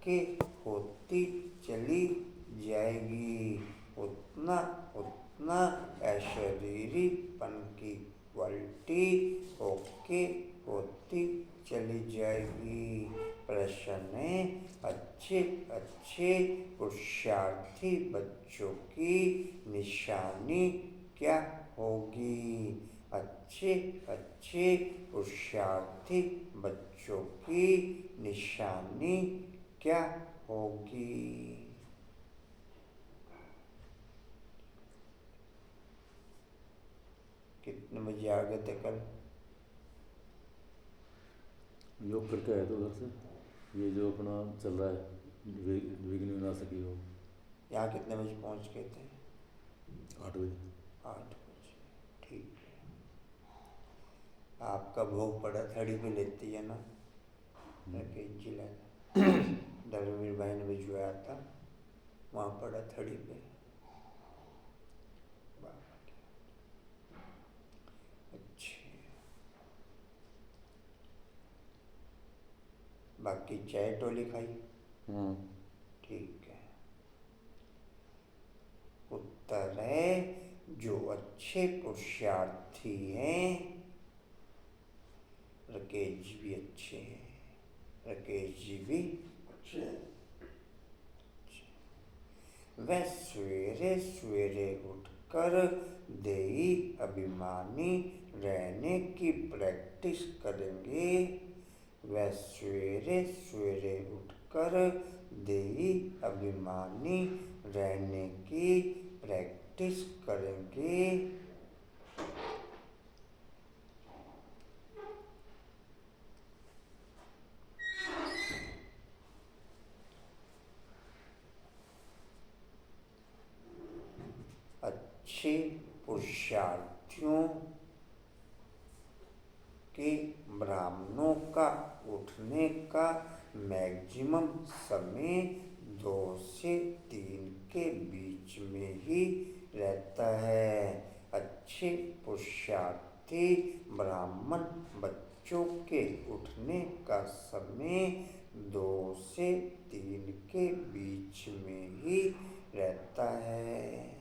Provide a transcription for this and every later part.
Okay होती चली जाएगी। उतना उतना अशरीरीपन की क्वालिटी ओके होती चली जाएगी। प्रश्न है, अच्छे अच्छे पुरुषार्थी बच्चों की निशानी क्या होगी? अच्छे अच्छे पुरुषार्थी बच्चों की निशानी क्या होगी? कितने बजे आ गए थे कल? योग करके आए थे उधर से। ये जो अपना चल रहा है विघ्न विनाशक योग। यहाँ कितने बजे पहुँच गए थे? 8 बजे। 8 बजे, ठीक है। आपका भोग पड़ा थड़ी पे लेती है ना, राकेश जी लाना धर्मवीर भाई ने भिजवाया था, वहाँ पड़ा थड़ी पे। अच्छे, बाकी चाय टोली खाई? ठीक है। उत्तर है, जो अच्छे पुरुषार्थी हैं, राकेश जी भी अच्छे हैं, राकेश जी भी अच्छे हैं, वह सवेरे सवेरे उठकर देही अभिमानी रहने की प्रैक्टिस करेंगे। वह सवेरे सवेरे उठकर देही अभिमानी रहने की प्रैक्टिस करेंगे। अच्छे पुरुषार्थियों के ब्राह्मणों का उठने का मैक्सिमम समय 2 से 3 के बीच में ही रहता है। अच्छे पुरुषार्थी ब्राह्मण बच्चों के उठने का समय 2 से 3 के बीच में ही रहता है।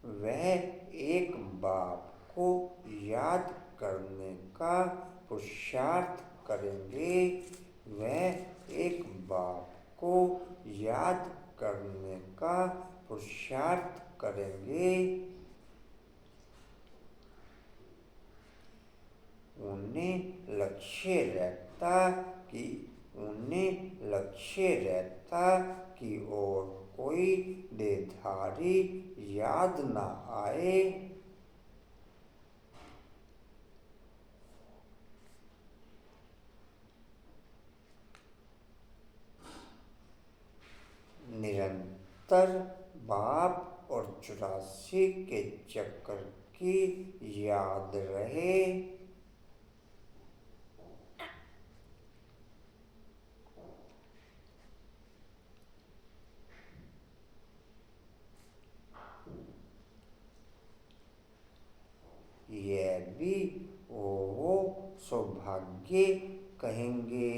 वह एक बाप को याद करने का पुरुषार्थ करेंगे। वह एक बाप को याद करने का पुरुषार्थ करेंगे। उन्हें लक्ष्य रहता कि और कोई देहधारी याद न आए। निरंतर बाप और 84 के चक्कर की याद रहे। यह भी ओहो सौभाग्य कहेंगे।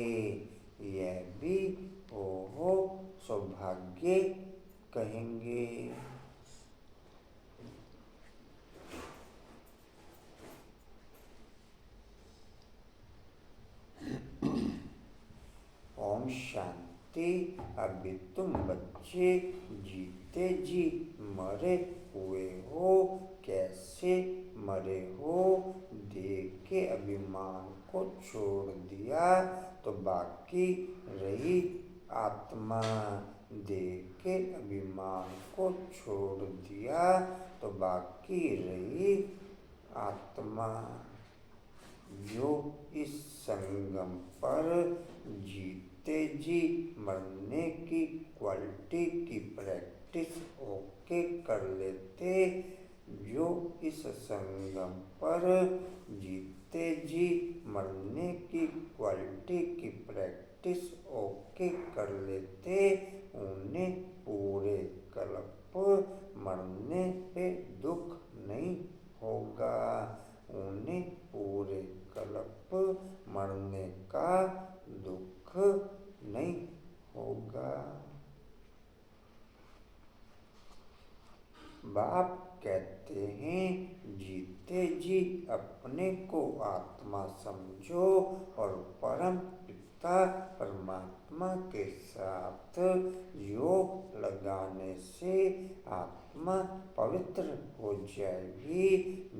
यह भी ओहो सौभाग्य कहेंगे। ओम शांति। अभी तुम बच्चे जीते जी मरे हुए हो, कैसे मरे हो? देह के अभिमान को छोड़ दिया तो बाकी रही आत्मा। देह के अभिमान को छोड़ दिया तो बाकी रही आत्मा। जो इस संगम पर जीते जी मरने की क्वालिटी की प्रैक्टिस ओके कर लेते, जो इस संगम पर जीते जी मरने की क्वालिटी की प्रैक्टिस ओके कर लेते, उन्हें पूरे कल्प मरने पे दुख नहीं होगा। उन्हें पूरे कल्प मरने का दुख नहीं होगा। बाप कहते हैं जीते जी अपने को आत्मा समझो और परम पिता परमात्मा के साथ योग लगाने से आत्मा पवित्र हो जाएगी।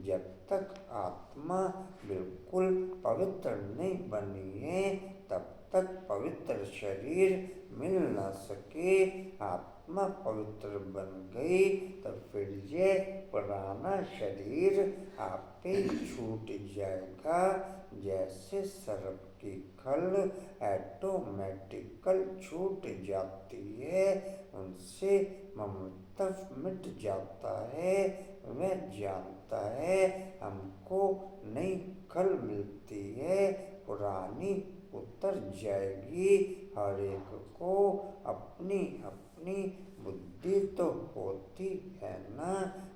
जब तक आत्मा बिल्कुल पवित्र नहीं बनी है तब तक पवित्र शरीर मिल न सके। आत्मा पवित्र बन गई तब फिर ये पुराना शरीर आपे छूट जाएगा। जैसे सर्प की खल ऑटोमेटिकल छूट जाती है, उनसे ममत्व मिट जाता है। वह जानता है हमको नई खल मिलती है, पुरानी उतर जाएगी। हर एक को अपनी अपनी बुद्धि तो होती है ना।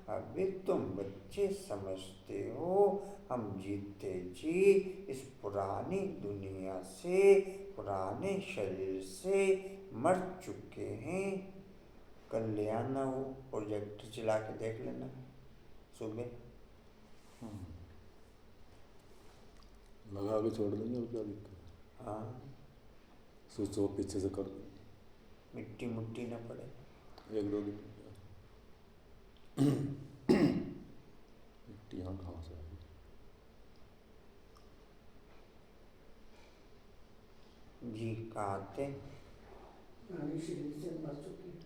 अभी तुम बच्चे समझते हो हम जीते जी इस पुरानी दुनिया से, पुराने शरीर से मर चुके हैं। कल ले आना वो प्रोजेक्टर चला के देख लेना सुबह। लगा के छोड़ देंगे और क्या दिक्कत है। हाँ, स्विच ऑफ पीछे से कर देंगे, मिट्टी मुट्टी न पड़े। 1-2 दिन मिट्टी यहाँ कहाँ से आएगी। जी कहाँ थे? शरीर से मर चुकी है।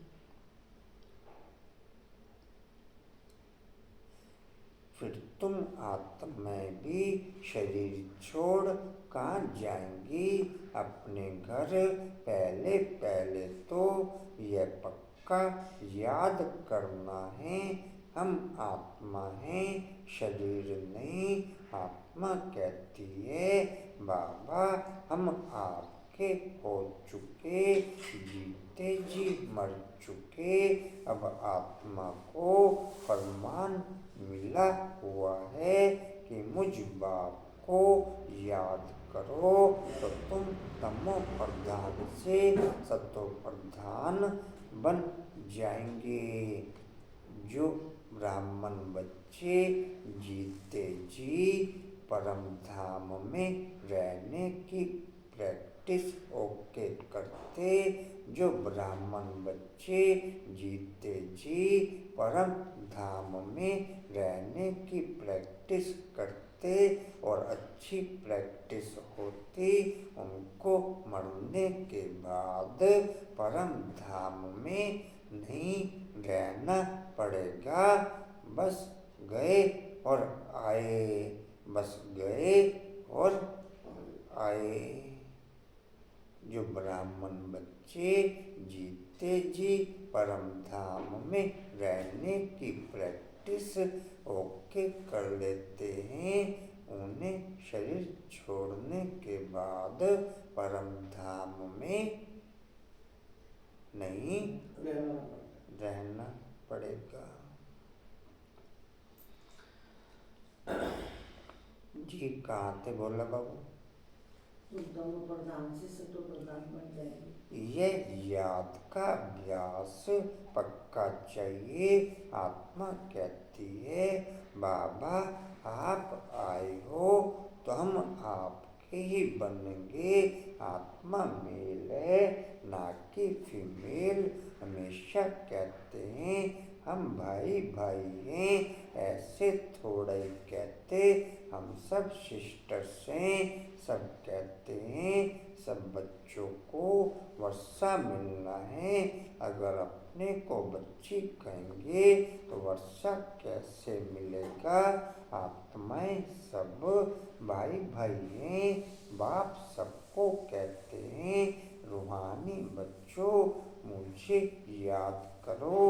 फिर तुम आत्माएं भी शरीर छोड़ कहाँ जाएंगी? अपने घर। पहले पहले तो यह पक्का याद करना है हम आत्मा हैं, शरीर नहीं। आत्मा कहती है बाबा हम आपके हो चुके, जीते जी मर चुके। अब आत्मा को फरमान मिला हुआ है कि मुझ बाप को याद करो तो तुम तमो प्रधान से सतो प्रधान बन जाएंगे। जो ब्राह्मण बच्चे जीते जी परम धाम में रहने की प्रैक्टिस ओके करते, जो ब्राह्मण बच्चे जीते जी परम धाम में रहने की प्रैक्टिस करते और अच्छी प्रैक्टिस होती, उनको मरने के बाद परम धाम में नहीं रहना पड़ेगा। बस गए और आए, बस गए और आए। जो ब्राह्मण बच्चे जीते जी परम धाम में रहने की प्रैक्टिस ओके कर लेते हैं, उन्हें शरीर छोड़ने के बाद परम धाम में नहीं रहना पड़ेगा। जी कहाँ थे बोला बाबू? दोनों प्रधान से सतो प्रधान बन जाएंगे। ये याद का अभ्यास पक्का चाहिए। आत्मा कहती है बाबा आप आए हो तो हम आपके ही बनेंगे। आत्मा मेल है ना कि फीमेल। हमेशा कहते हैं हम भाई भाई हैं, ऐसे थोड़ा ही कहते। हम सब सिस्टर्स हैं। सब कहते हैं सब बच्चों को वर्षा मिलना है। अगर अपने को बच्ची कहेंगे तो वर्षा कैसे मिलेगा? आत्माएं सब भाई भाई हैं। बाप सबको कहते हैं रूहानी बच्चों मुझे याद करो।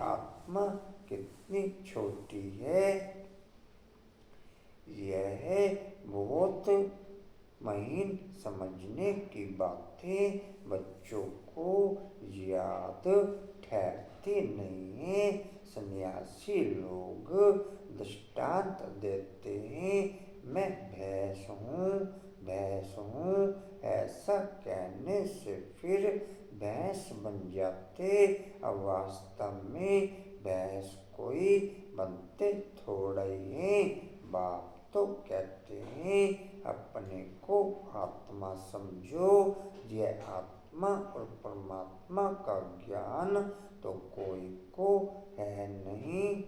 आत्मा कितनी छोटी है। यह बहुत महीन समझने की बातें बच्चों को याद ठहरती नहीं है। सन्यासी लोग दृष्टांत देते हैं, मैं भैंस हूँ, ऐसा कहने से फिर भैंस बन जाते। अब वास्तव में भैंस कोई बनते थोड़ा ही हैं। बाप तो कहते हैं अपने को आत्मा समझो। यह आत्मा और परमात्मा का ज्ञान तो कोई को है नहीं,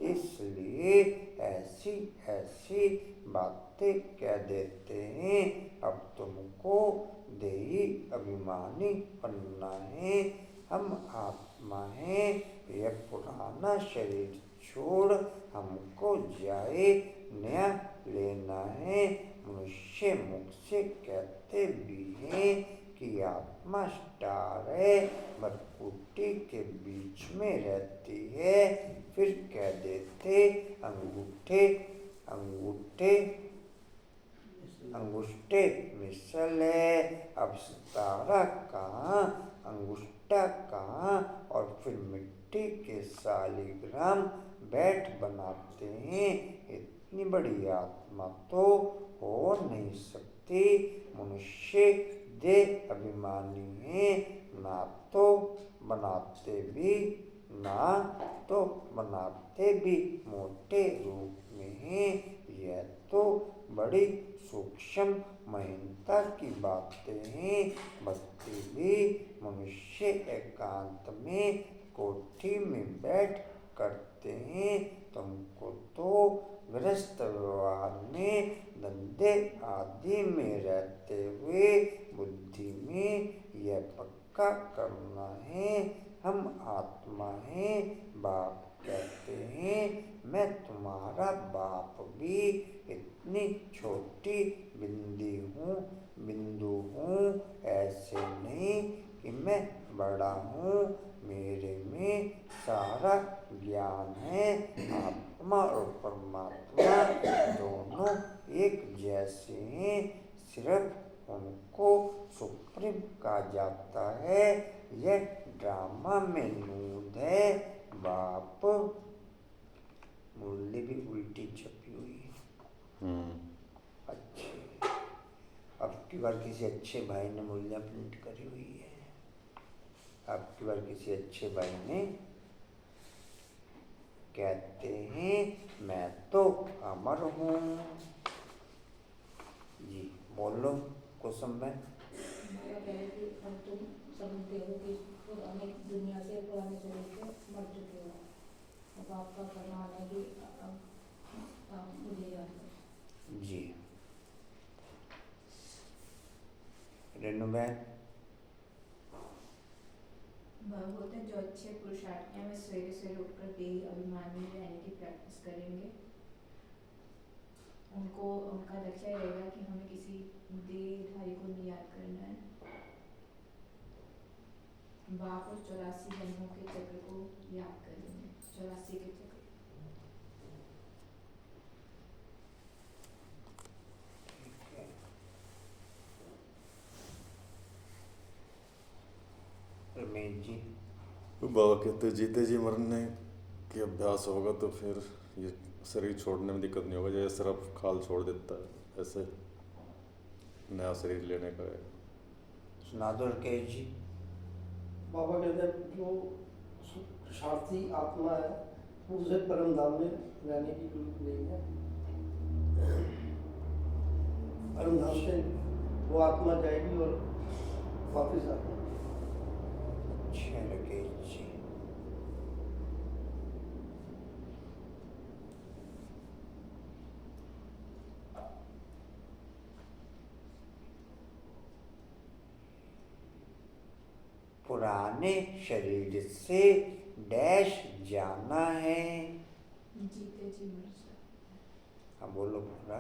इसलिए ऐसी ऐसी बातें कह देते हैं। अब तुमको देही अभिमानी बनना है। हम आत्मा हैं, यह पुराना शरीर छोड़ हमको जाए नया लेना है। मनुष्य मुख से कहते भी हैं कि आत्मा स्टार है, भरकुटी के बीच में रहती है। फिर कह देते अंगूठे मिसल है। अब सितारा कहाँ, अंगूठा कहाँ, और फिर मिट्टी के सालिग्राम बैठ बनाते हैं। इतनी बड़ी आत्मा तो हो नहीं सकती। मनुष्य देह अभिमानी है, ना तो बनाते भी मोटे रूप में है। यह तो बड़ी सूक्ष्म महत्ता की बातें हैं। भक्ति भी मनुष्य एकांत में कोठी में बैठ करते हैं। तुमको तो गृहस्थ व्यवहार में धंधे आदि में रहते हुए बुद्धि में यह पक्का करना है, हम आत्मा हैं। बाप कहते हैं मैं तुम्हारा बाप भी इतनी छोटी बिंदु हूँ, ऐसे नहीं कि मैं बड़ा हूँ। मेरे में सारा ज्ञान है। आत्मा और परमात्मा दोनों एक जैसे हैं, सिर्फ उनको सुप्रीम कहा जाता है। यह ड्रामा में नूद है। बाप मुरली भी उल्टी छपी हुई है। अच्छे, अब की बार किसी अच्छे भाई ने मुरलियाँ प्रिंट करी हुई है। अब की बार किसी अच्छे भाई ने कहते हैं मैं तो अमर हूँ। जी बोलो कुसुम में। हम तुम समझते हो कि पुराने दुनिया से पुराने शरीर से मर चुके हो। अब आपका फरमान है कि आप मुझे याद करो। जी रेणु बहन। बोलते हैं जो अच्छे पुरुषार्थी में सवेरे सवेरे उठकर देही अभिमानी में रहने की प्रैक्टिस करेंगे, उनको उनका लक्ष्य रहेगा कि हमें किसी देहधारी को नहीं याद करना है। बाप और 84 जन्मों के चक्र को याद करेंगे। 84 के चक्र। रमेश जी। बाबा कहते जीते जी मरने के अभ्यास होगा तो फिर ये शरीर छोड़ने में दिक्कत नहीं होगा। जैसे सिर्फ खाल छोड़ देता है, ऐसे नया शरीर लेने का है। सुना दो राकेश जी। बाबा कहते हैं जो शार्थी आत्मा है वो उसे परम धाम में रहने की जरूरत नहीं है। परम धाम से वो आत्मा जाएगी और वापस आएगी। अच्छा राकेश जी। पुराने शरीर से डैश जाना है। जीते जी मर जाए। हाँ बोलो पूरा।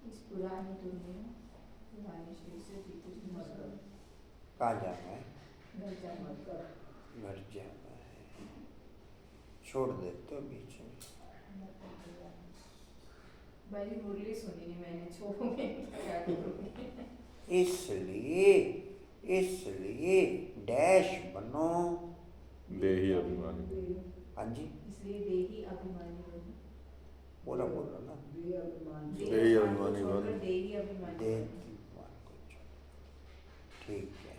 इस पुरानी दुनिया पुराने शरीर से जीते जी मर जाए। कहाँ जाना है? घर जाना। घर जाना है। छोड़ देते हो बीच में। भाई मुरली सुनी नहीं मैंने, छोड़ूंगी क्या करूँगी। इसलिए डैश बनो। देही अभिमानी। हाँ जी, इसलिए देही अभिमानी बने। पूरा बोलो ना। देह अभिमान से देही अभिमानी छोड़कर बने। देही अभिमानी देह बने। अभिमान को छोड़। ठीक है।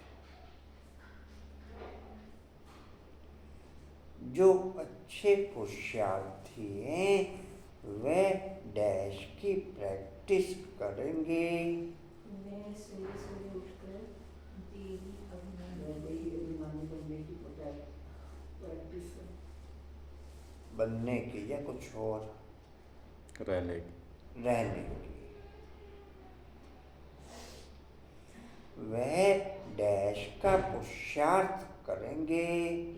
जो अच्छे पुरुषार्थी हैं वे डैश की प्रैक्टिस करेंगे। मैं सवेरे सवेरे उठकर देही अभिमानी देह अभिमानी बनने की प्रैक्टिस है। बनने की या कुछ और रहने की। रहने की। वह डैश का पुरुषार्थ करेंगे।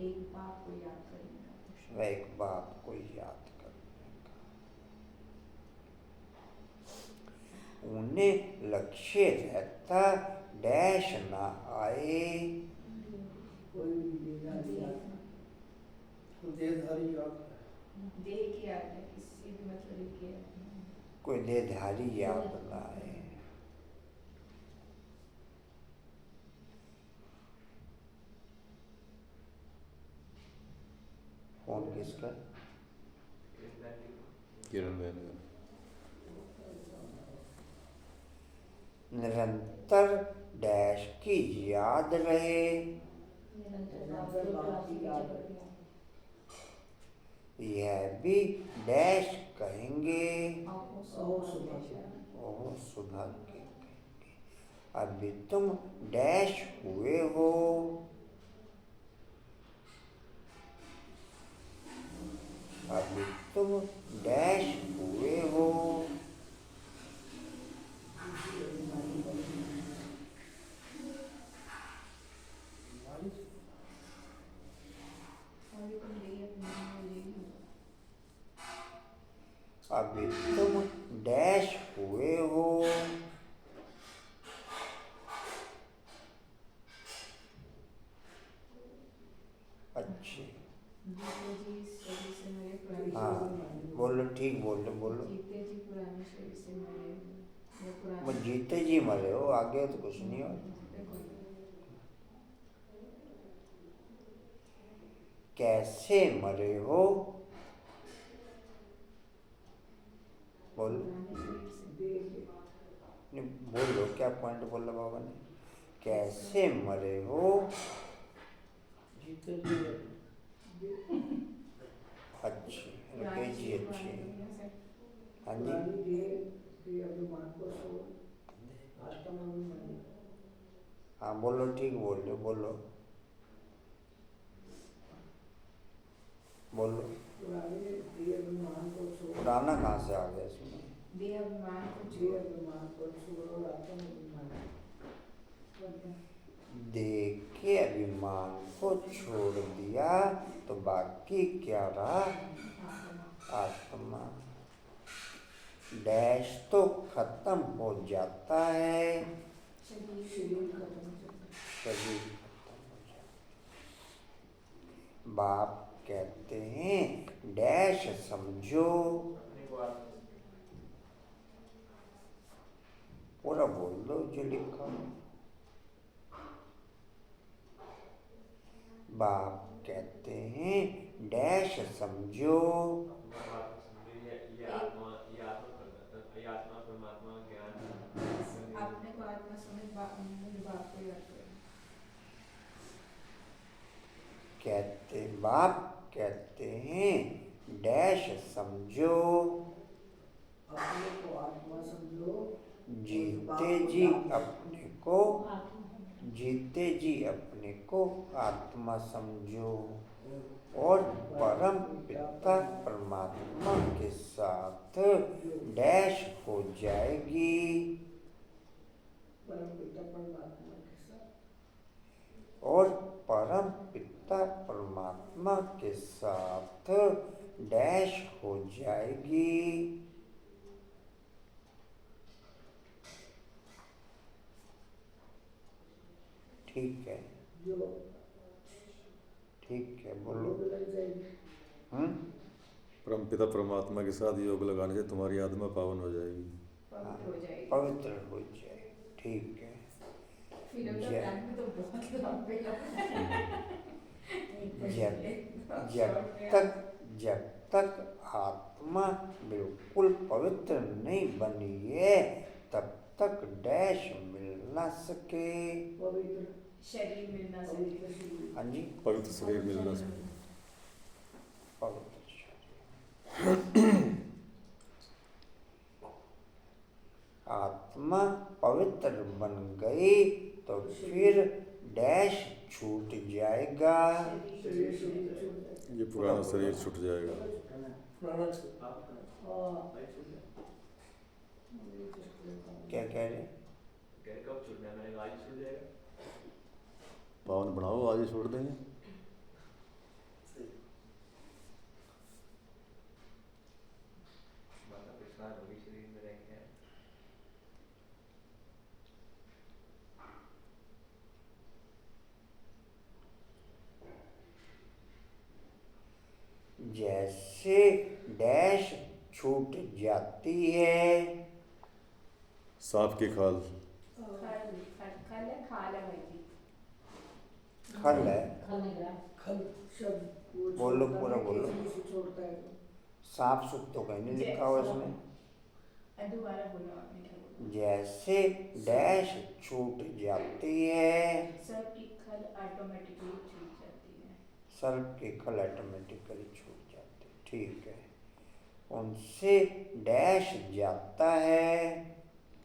एक बाप को याद करने का पुरुषार्थ। वह एक बाप को याद करने का। उन्हें लक्ष्य रहता डैश ना आए। कोई भी देहधारी आत्मा तो देहधारी आत्मा है। देह की याद है, किसी भी मतलब की याद नहीं। कोई देहधारी याद ना आए। फोन किसका? किरण बहन का। निरंतर डैश की याद रहे। निरंतर बाप के पास ही जगत में यह भी डैश कहेंगे। आंखों से ओह, बात सुबह। है। ओह सौभाग्य कहेंगे। अभी तुम डैश हुए हो। अभी तुम डैश हुए हो। अभी तुम देही अभिमानी हो जाएगी। अभी तुम डैश हुए हो। अच्छे। जीते जी शरीर से मरे पुराने हाँ बोलो, ठीक बोलो। जीते जी पुराने शरीर से मरे या पुराने वो जीते जी मरे हो, आगे तो कुछ नहीं हो। कैसे मरे हो? बोलो। पुराने शरीर से देह के नहीं बोलो, क्या पॉइंट बोला बाबा ने? कैसे मरे हो? जीते जी अच्छी रुपये जी अच्छी। हाँ जी, पुरानी देह अभिमान को छोड़ आत्मा अभिमानी। हाँ बोलो, ठीक बोलो। पुराने देह अभिमान को छोड़ पुराना कहाँ से आ गया इसमें? देह अभिमान को देह अभिमान को छोड़ आत्मा अभिमानी। देह के अभिमान को छोड़ दिया तो बाकी क्या रहा? आत्मा। डैश तो खत्म हो जाता है। शरीर खत्म हो जाता है। शरीर खत्म हो जाता है। बाप कहते हैं डैश समझो। पूरा बोल दो जो लिखा हो। बाप कहते हैं डैश समझो। अपने को आत्मा समझ मुझे बाप को याद करें। बाप कहते हैं डैश समझो। अपने को आत्मा समझो। जीते जी अपने को आत्मा समझो और परम पिता परमात्मा के साथ डैश हो जाएगी। परम पिता परमात्मा के साथ और परम पिता परमात्मा के साथ डैश हो जाएगी। ठीक है, जो ठीक है बोलो। योग लग जाएगी। परमपिता परमात्मा के साथ योग लगाने से तुम्हारी आत्मा पावन हो जाएगी। पवित्र हो जाएगी। पवित्र हो जाए। ठीक है। फिल्म का जय। प्लान भी तो बहुत लंबे जब तक आत्मा बिल्कुल पवित्र नहीं बनी है तब तक डैश मिल ना सके। पवित्र शरीर मिलना पवित्र सके। शरीर। हाँ जी, पवित्र शरीर मिलना से पवित्र शरीर। आत्मा पवित्र बन गई तो फिर डैश छूट जाएगा। शरीर शरीर छूट जाए। ये पुराना शरीर छूट जाएगा। पुराना क्या कह रहे? कब छूटना है? मैंने आज छूट जाएगा। पावन बढ़ाओ, आज ही छोड़ देंगे। माता परेशान होगी शरीर में रह के। जैसे डैश छूट जाती है। सांप की खाल। खल है, खाल है भाई जी। खल है। खल निकला। खल शब्द वो बोलो, छोड़ता पूरा है, बोलो। केसरी से छोड़ता है तो। सांप सुख तो कहीं नहीं लिखा हुआ इसमें। दोबारा बोलो आपने क्या बोला? जैसे डैश छूट जाती है। सर की खल ऑटोमेटिकली छूट जाती है। सर्प की खल ऑटोमेटिकली छूट जाती है, ठीक है। उनसे डैश जाता है।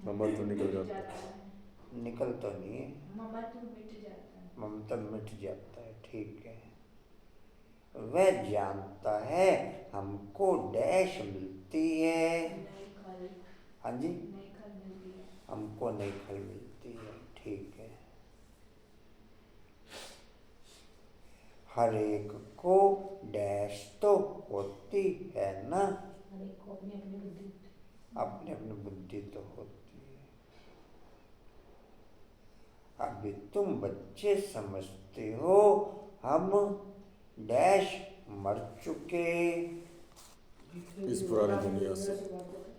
नंबर तो निकल जाता है। जाता है। निकल तो नहीं है, ममत्व मिट जाता है। ममता मिट जाता है, ठीक है। वह जानता है हमको डैश मिलती है। नई खल, हाँ जी, नई खल मिलती है। हमको नई खल मिलती है, ठीक है। हर एक को डैश तो होती है ना। हर एक को अपनी अपनी बुद्धि। अपनी अपनी बुद्धि तो होती है। अभी तुम बच्चे समझते हो हम डैश मर चुके। इस पुरानी दुनिया से।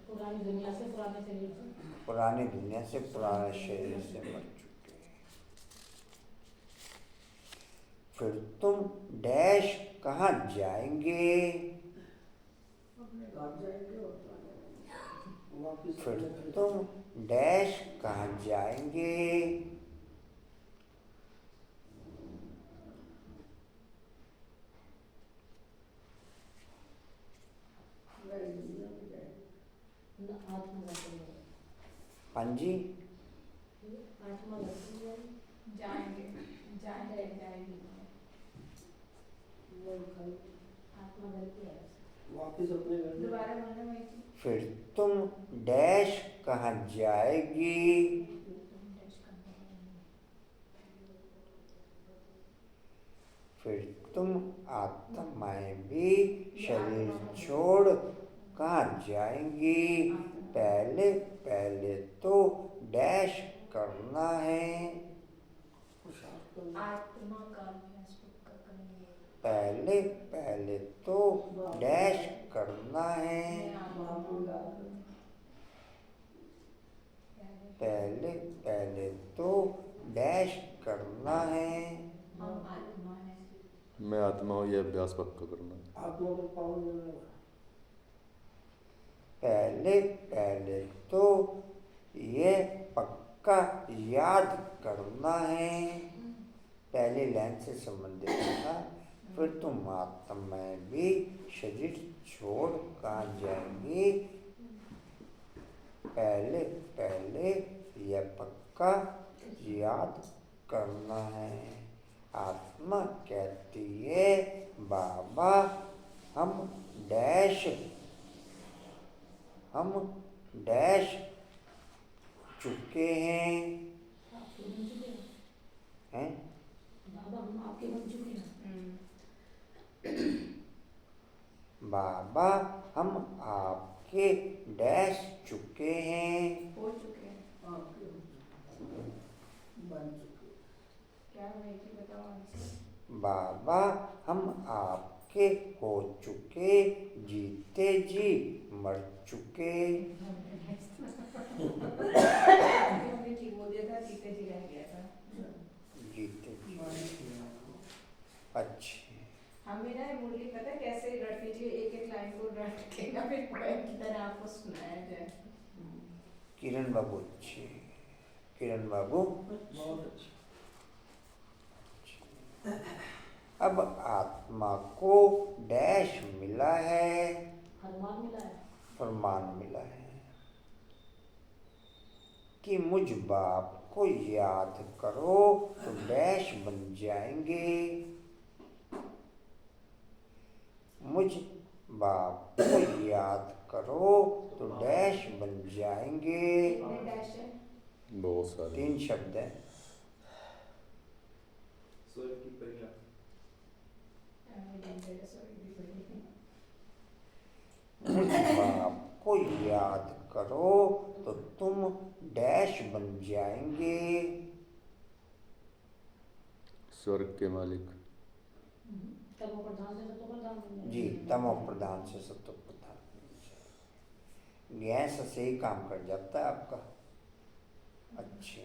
पुरानी दुनिया से, पुराने शरीर से। पुरानी दुनिया से, पुराने शरीर से मर चुके। फिर तुम डैश कहाँ जाएंगे? आप जाएंगे और वापिस फिर अपने घर तुम डैश कहाँ जाएंगे? नई दुनिया में जाएंगे। आत्मा जाती है। हाँ जी, आत्मा जाती है। जाएंगे, जाएंगे। वो खल आत्मा जाती है। वापिस अपने घर में। दोबारा बोलना भाई जी। फिर तुम डैश कहाँ जाएगी? फिर तुम आत्माएं भी शरीर छोड़ कहाँ जाएंगी? पहले पहले तो डैश करना है। आत्मा का अभ्यास पक्का करेंगे। पहले पहले तो डैश करना है। पहले पहले तो डैश करना है। हम आत्मा है। मैं आत्मा हूँ, ये अभ्यास पक्का करना है। आत्मा को पावन बनने का। पहले पहले तो ये पक्का याद करना है। पहले लाइन से संबंधित था। फिर तुम आत्माएं भी शरीर छोड़ कहाँ जाएंगी? पहले पहले यह पक्का याद करना है। आत्मा कहती है बाबा हम डैश चुके हैं। आपके बन चुके हैं। हैं? बाबा हम आपके बन चुके हैं। बाबा हम आपके डैश चुके हैं। हो चुके हैं। आपके बन चुके। क्या भाई जी बताओ आंसर। बाबा हम आपके हो चुके, जीते जी मर चुके। हमने ठीक बोल दिया था, जीते जी रह गया था। जीते जी। अच्छे हम भी ना मुरली पता है कैसे रट लीजिए, एक एक लाइन को रट के ना फिर पोएम की तरह आपको सुनाया जाए। किरण बाबू अच्छे, किरण बाबू। बहुत अच्छी। अब आत्मा को डैश मिला है, फरमान मिला है। फरमान मिला है कि मुझ बाप को याद करो तो डैश बन जाएंगे, मुझ बाप को याद करो तो डैश बन जाएंगे। कितने डैश है? बहुत सारे 3 शब्द है। स्वर्ग की परियां। मुझ बाप को याद करो तो तुम डैश बन जाएंगे। स्वर्ग के मालिक। तमो प्रधान से सत्व प्रधान बन जाएंगे। जी, तमो प्रधान से सत्व प्रधान। गैस से ही काम कर जाता है आपका। अच्छे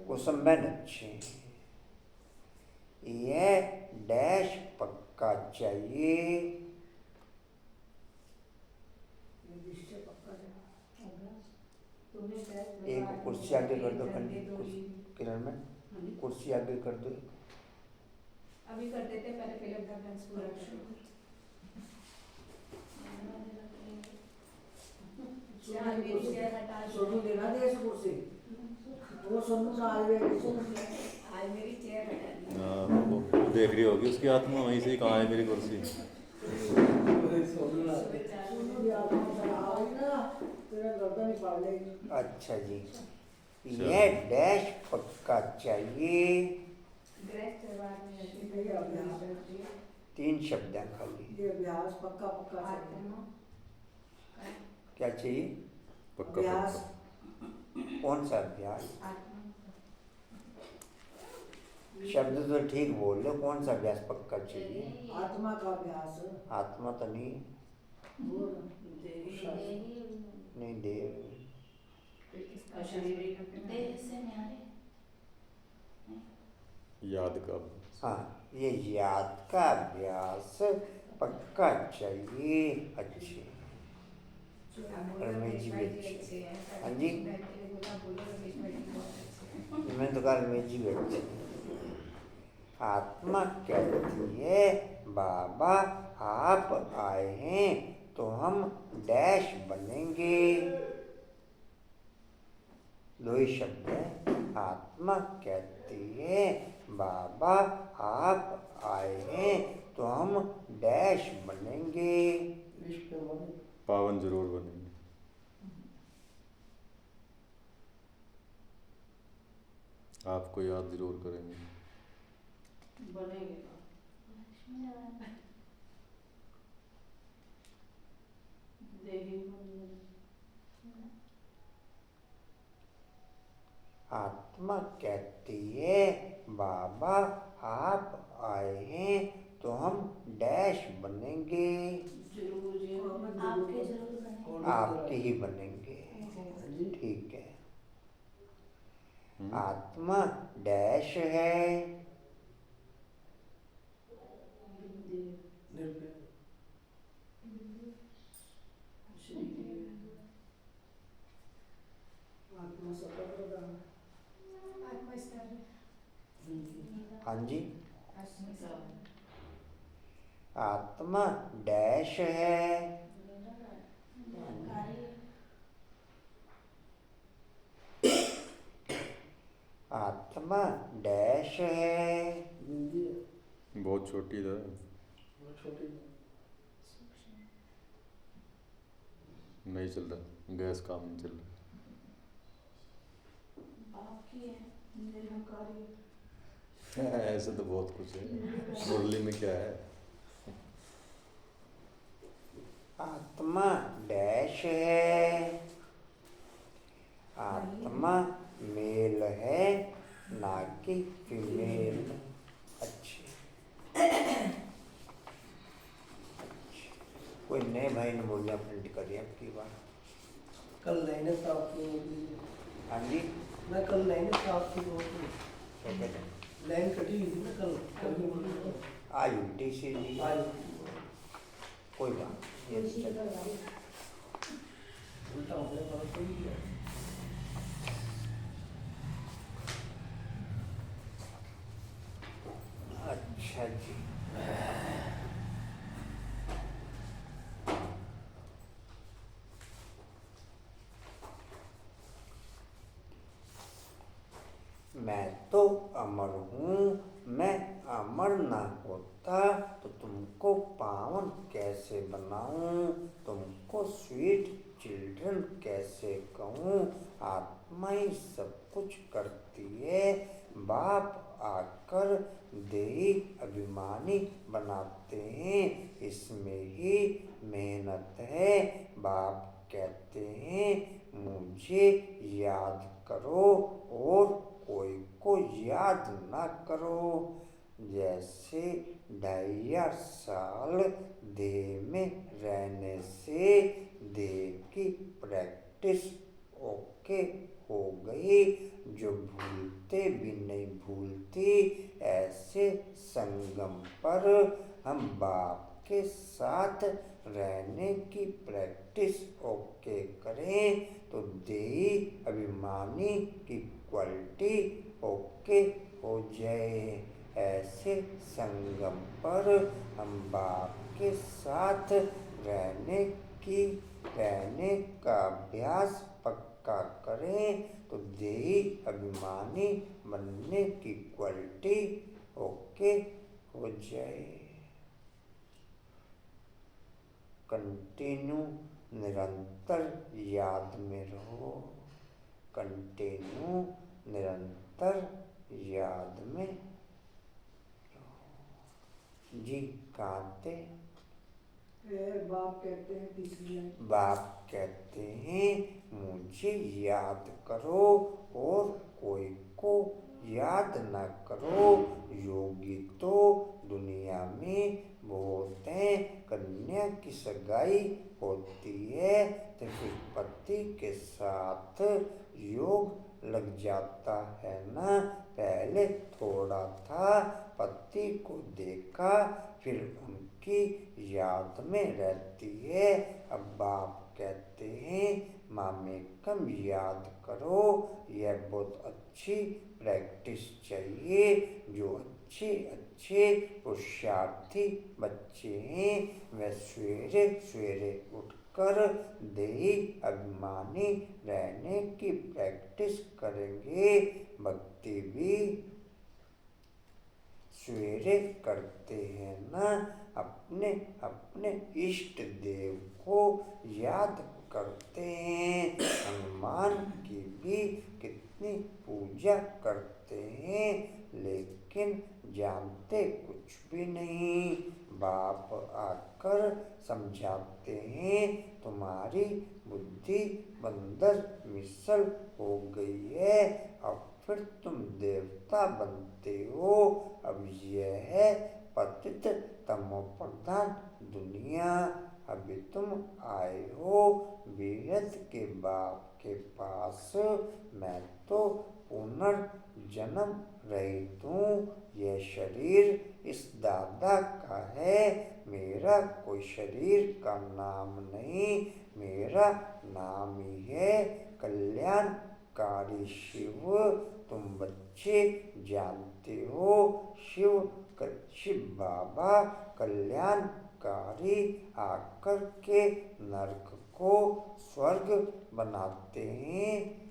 कुसुम बहन अच्छे। यह डैश पक्का चाहिए, निश्चय पक्का है। तूने शायद एक कुर्सी आगे कर दो किरण में, कुर्सी आगे कर दो। अभी कर देते, पहले फिल्म का डांस पूरा कर। यहाँ मेरी चेयर हटा दो। सोनू देना दे इस कुर्सी, वो सोनू का आज आज मेरी चेयर हटा दी। हाँ, वो देख रही होगी उसकी आत्मा वहीं से ही, कहाँ है मेरी कुर्सी। सोनू की आत्मा चला आई ना, तेरा गर्दन ही फाड़ लेगी। अच्छा जी, यह डैश पक्का चाहिए। गृह त्योहार में ऐसी नहीं, अभ्यास है। 3 शब्द हैं खाली। ये अभ्यास पक्का पक्का चाहिए। आत्मा क्या चाहिए? पक्का अभ्यास। पक्का। कौन सा अभ्यास? आत्मा शब्द तो ठीक बोल लो, कौन सा अभ्यास पक्का चाहिए? आत्मा का अभ्यास। आत्मा तो नहीं, बोल। नहीं दे। किसका शरीर देह से न्यारे। याद का। हाँ, ये याद का अभ्यास पक्का चाहिए। अच्छे रमेश जी भी अच्छे। हाँ जी, मैं तो कहा रमेश जी भी अच्छे। आत्मा कहती है बाबा आप आए हैं तो हम डैश बनेंगे। 2 ही शब्द है। आत्मा कहती है बाबा आप आए हैं तो हम डैश बनेंगे। पावन जरूर बनेंगे। आपको याद जरूर करेंगे। बनेंगे। आत्मा कहती है बाबा आप आए हैं तो हम डैश बनेंगे। आपके जरूर बने। आपके ही बनेंगे। ठीक है। आत्मा डैश है। आत्मा सत्व प्रधान। आत्मा स्तर हाँ जी, आत्मा आत्मा डैश है। आत्मा डैश है। बहुत छोटी था। नहीं चल रहा, गैस काम नहीं चल रहा। आपकी है निरहंकारी। ऐसे तो बहुत कुछ है, मुरली में क्या है। आत्मा डैश है। आत्मा मेल है ना कि फीमेल। अच्छे कोई नए भाई ने बोलिया प्रिंट करिए आपकी बार। कल लाइनें साफ की होगी। हाँ जी, मैं कल लाइनें साफ की होगी। क्या कहते हैं? लाइन कटी हुई थी ना कल भी आज उल्टी सीधी आज कोई बात नहीं, ये तुलसी चल- का गाड़ी उल्टा होने वाला कोई नहीं है। अच्छा जी। मैं तो अमर हूँ, मैं अमर ना होता तो तुमको पावन कैसे बनाऊं, तुमको स्वीट चिल्ड्रन कैसे कहूँ। आत्मा ही सब कुछ करती है, बाप आकर देही अभिमानी बनाते हैं, इसमें ही मेहनत है। बाप कहते हैं मुझे याद करो और कोई को याद ना करो। जैसे 2.5 साल देह में रहने से देह की प्रैक्टिस ओके हो गई, जो भूलते भी नहीं भूलती। ऐसे संगम पर हम बाप के साथ रहने की प्रैक्टिस ओके करें तो देही अभिमानी की क्वालिटी ओके हो जाए। ऐसे संगम पर हम बाप के साथ रहने का अभ्यास पक्का करें तो देही अभिमानी बनने की क्वालिटी ओके हो जाए। कंटिन्यू निरंतर याद में रहो, कंटिन्यू निरंतर याद में रहो। जी कहाँ थे? बाप कहते हैं तीसरी लाइन। बाप कहते हैं मुझे याद करो और कोई को याद न करो। योगी तो दुनिया में बहुत हैं, कन्या की सगाई होती है तो फिर पति के साथ योग लग जाता है ना। पहले थोड़ा था, पति को देखा, फिर उनकी याद में रहती है। अब बाप कहते हैं मामे कम याद करो, यह बहुत अच्छी प्रैक्टिस चाहिए। जो अच्छे पुरुषार्थी बच्चे हैं वे सवेरे सवेरे उठकर देही अभिमानी रहने की प्रैक्टिस करेंगे। भक्ति भी सवेरे करते हैं ना, अपने अपने इष्ट देव को याद करते हैं। हनुमान की भी कितनी पूजा करते हैं लेकिन जानते कुछ भी नहीं। बाप आकर समझाते हैं तुम्हारी बुद्धि बंदर मिसल हो गई है, अब फिर तुम देवता बनते हो। अब यह है पतित तमोप्रधान दुनिया। अभी तुम आए हो बेहद के बाप के पास। मैं तो पुनर्जन्म रहित हूँ, यह शरीर इस दादा का है, मेरा कोई शरीर का नाम नहीं, मेरा नाम ही है कल्याणकारी शिव। तुम बच्चे जानते हो शिव बाबा कल्याणकारी आकर के नरक को स्वर्ग बनाते हैं।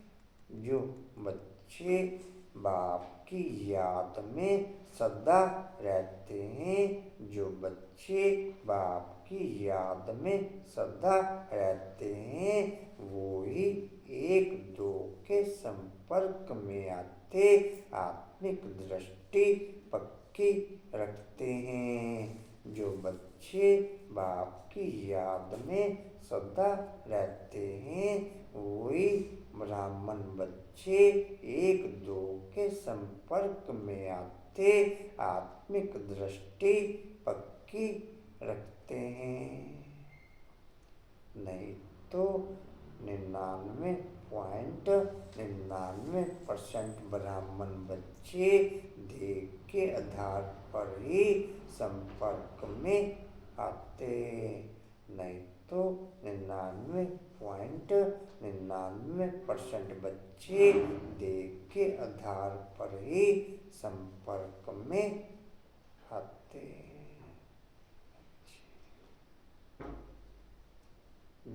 जो बच्चे बाप की याद में सदा रहते हैं, जो बच्चे बाप की याद में सदा रहते हैं, वो ही एक दो के संपर्क में आते आत्मिक दृष्टि पक्की रखते हैं। जो बच्चे बाप की याद में सदा रहते हैं, वही ब्राह्मण बच्चे एक दो के संपर्क में आते आत्मिक दृष्टि पक्की रखते हैं। नहीं तो 99 99.99% ब्राह्मण बच्चे देह के आधार पर ही संपर्क में आते, नहीं तो 99.99% बच्चे देह के आधार पर ही संपर्क में आते।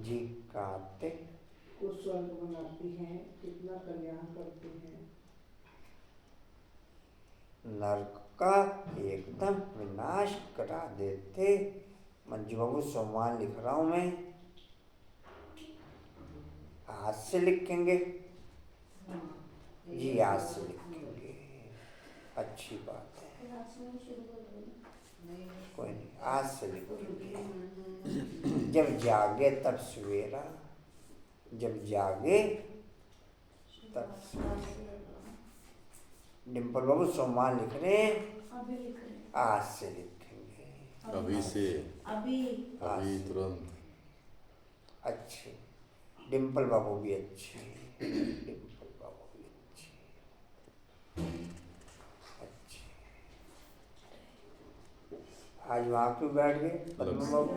जी काते को स्वर्ग बनाती हैं, कितना कल्याण करती हैं। नरक का एकदम विनाश करा देते। मंजू बाबू सोमवार लिख रहा हूं मैं, आज से लिखेंगे जी, आज से लिखेंगे, अच्छी बात है, रात से नहीं शुरू कर दो। कोई नहीं, आज से लिखेंगे। जब जागे तब सवेरा, जब जागे तब सवेरा। डिम्पल बाबू सोमवार लिख रहे हैं, अभी लिख रहे हैं। आज से लिखेंगे, अभी से, अभी अभी तुरंत। अच्छे। डिम्पल बाबू भी अच्छे, डिम्पल बाबू भी अच्छे, अच्छे। आज वहाँ क्यों बैठ गए पद्मा बाबू?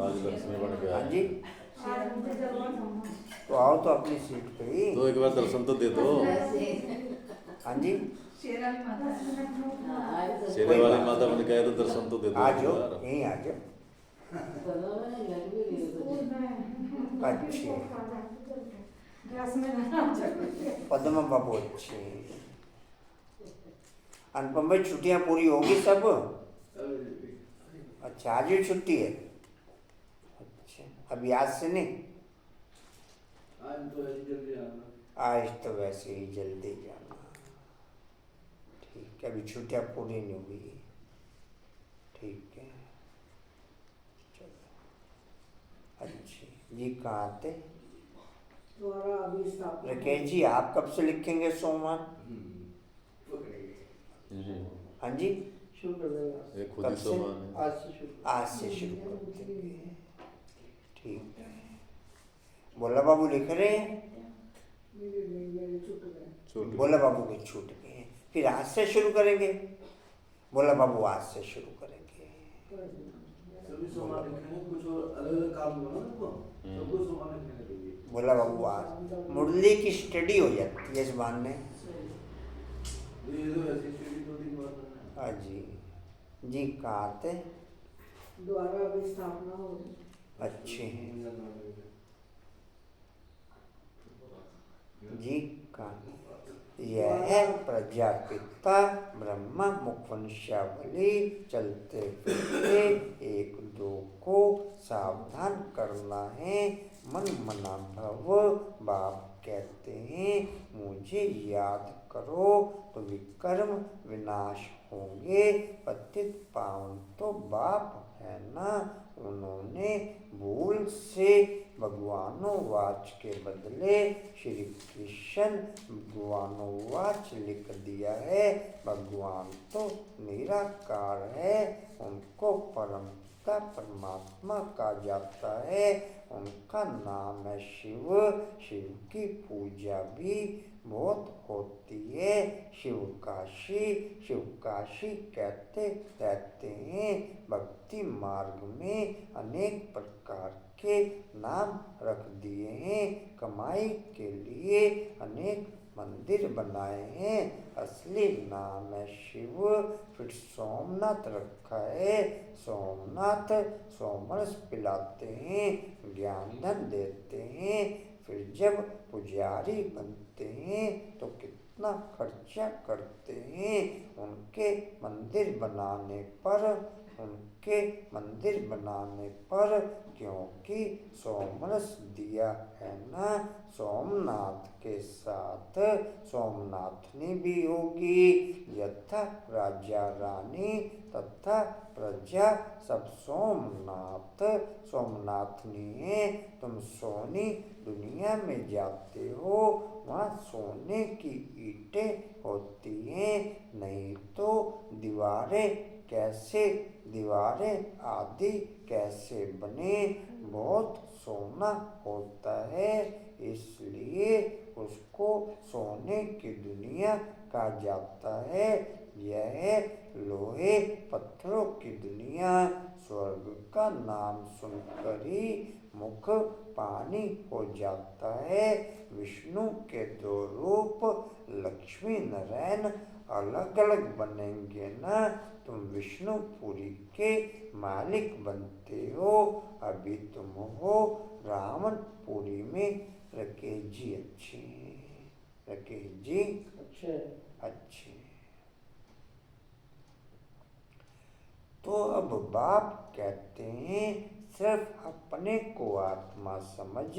आज लक्ष्मी बन गया। हाँ जी, आज मुझे जरूर जाऊंगा। तो आओ तो अपनी सीट पे ही। तो एक बार दर्शन तो दे दो। हाँ जी, शेरे वाली माता बन गए तो दर्शन तो दे दो आ जाओ, यार। यहीं आ जाओ। अच्छे, गैस में रहना चाहिए। पद्मा बाबू अच्छे। अनुपम भाई छुट्टियाँ पूरी होगी सब? अच्छा, आज भी छुट्टी है? अच्छा, अभी आज से नहीं? आज तो वैसे ही जल्दी जाना। ठीक है, अभी छुट्टियाँ पूरी नहीं हुई। ठीक है, चलो अच्छी। जी कहाँ थे? द्वारा अभी स्थापना राकेश जी, आप कब से लिखेंगे सोमवार? हाँ जी, शुरू कर देंगे ये खुद कब ही से? सोमान है। आज से शुरू। आज से शुरू कर देंगे। ठीक है, बोला बाबू लिख रहे हैं? मेरे छूट गए। छोड़ बोला बाबू के छूट गए, फिर आज से शुरू करेंगे। बोला बाबू आज से शुरू करेंगे। सभी सामान लिखेंगे, कुछ और अलग काम होगा ना तो सबको सामान लिखने लगेंगे। बोला बाबू आज मुरली की स्टडी हो जाती है इस बहाने। ये तो ऐसी स्टडी 2 दिन बाद करना है। हाँ जी, जी कहाँ थे? द्वारा अभी स्थापना हो रही। अच्छे हैं जी। कहाँ? यह प्रजापिता ब्रह्मा मुखवंशावली चलते फिरते एक दो को सावधान करना है। मन मना भव बाप कहते हैं, मुझे याद करो तो विकर्म विनाश होंगे। पतित पावन तो बाप है ना, उन्होंने भूल से भगवानोवाच के बदले श्री कृष्ण भगवानोवाच लिख दिया है। भगवान तो निराकार है, उनको परम पिता परमात्मा कहा जाता है। उनका नाम है शिव। शिव की पूजा भी बहुत होती है। शिव काशी कहते रहते हैं। भक्ति मार्ग में अनेक प्रकार के नाम रख दिए हैं। कमाई के लिए अनेक मंदिर बनाए हैं। असली नाम है शिव। फिर सोमनाथ रखा है। सोमनाथ सोमरस पिलाते हैं, ज्ञान धन देते हैं। फिर जब पुजारी बनते हैं तो कितना खर्चा करते हैं उनके मंदिर बनाने पर, क्योंकि सोमरस दिया है ना। सोमनाथ के साथ सोमनाथनी भी होगी। यथा राजा रानी तथा प्रजा सब सोमनाथनी है। तुम सोनी दुनिया में जाते हो, वहाँ सोने की ईंटें होती हैं, नहीं तो दीवारें आदि कैसे बने। बहुत सोना होता है, इसलिए उसको सोने की दुनिया कहा जाता है। यह लोहे पत्थरों की दुनिया स्वर्ग का नाम सुनकर ही मुख पानी हो जाता है। विष्णु के दो रूप लक्ष्मी नारायण अलग अलग बनेंगे ना, तुम विष्णुपुरी के मालिक बनते हो। अभी तुम हो रावणपुरी में। राकेश जी अच्छे, राकेश जी अच्छे अच्छे। तो अब बाप कहते हैं सिर्फ अपने को आत्मा समझ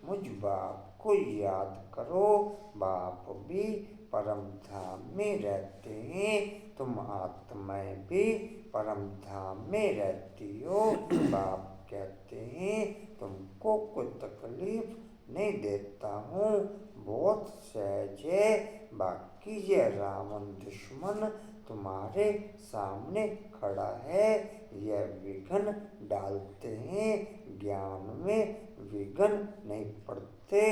मुझ बाप को याद करो। बाप भी परम धाम में रहते हैं, तुम आत्माएं भी परम धाम में रहती हो। बाप कहते हैं तुमको कोई तकलीफ नहीं देता हूँ, बहुत सहज है। बाकी ये रावण दुश्मन तुम्हारे सामने खड़ा है, यह विघ्न डालते हैं, ज्ञान में विघ्न नहीं पड़ते,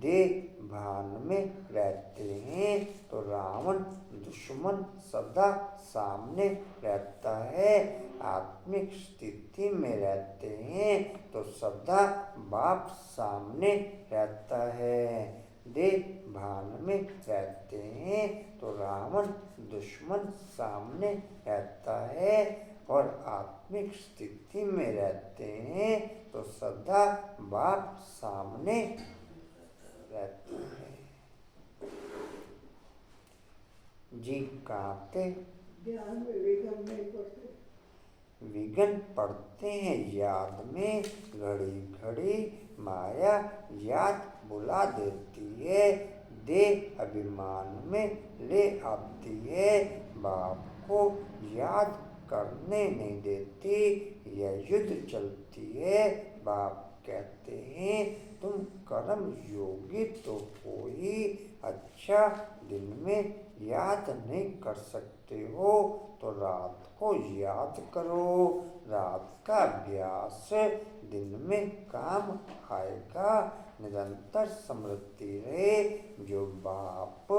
देह भान में रहते हैं। तो रावण दुश्मन सदा सामने रहता है, आत्मिक स्थिति में रहते हैं तो सदा बाप सामने रहता है। देह भान में रहते हैं तो रावण दुश्मन सामने रहता है, और आत्मिक स्थिति में रहते हैं तो सदा बाप सामने रहता है। जी कहाँ थे? ध्यान में विघ्न नहीं पड़ते। विघ्न पड़ते हैं याद में, घड़ी घड़ी माया याद बुला देती है, देह अभिमान में ले आती है, बाप को याद करने नहीं देती, यह युद्ध चलती है। बाप कहते हैं तुम कर्म योगी तो हो ही, अच्छा दिन में याद नहीं कर सकते हो तो रात को याद करो। रात का अभ्यास दिन में काम आएगा, निरंतर स्मृति रहे। जो बाप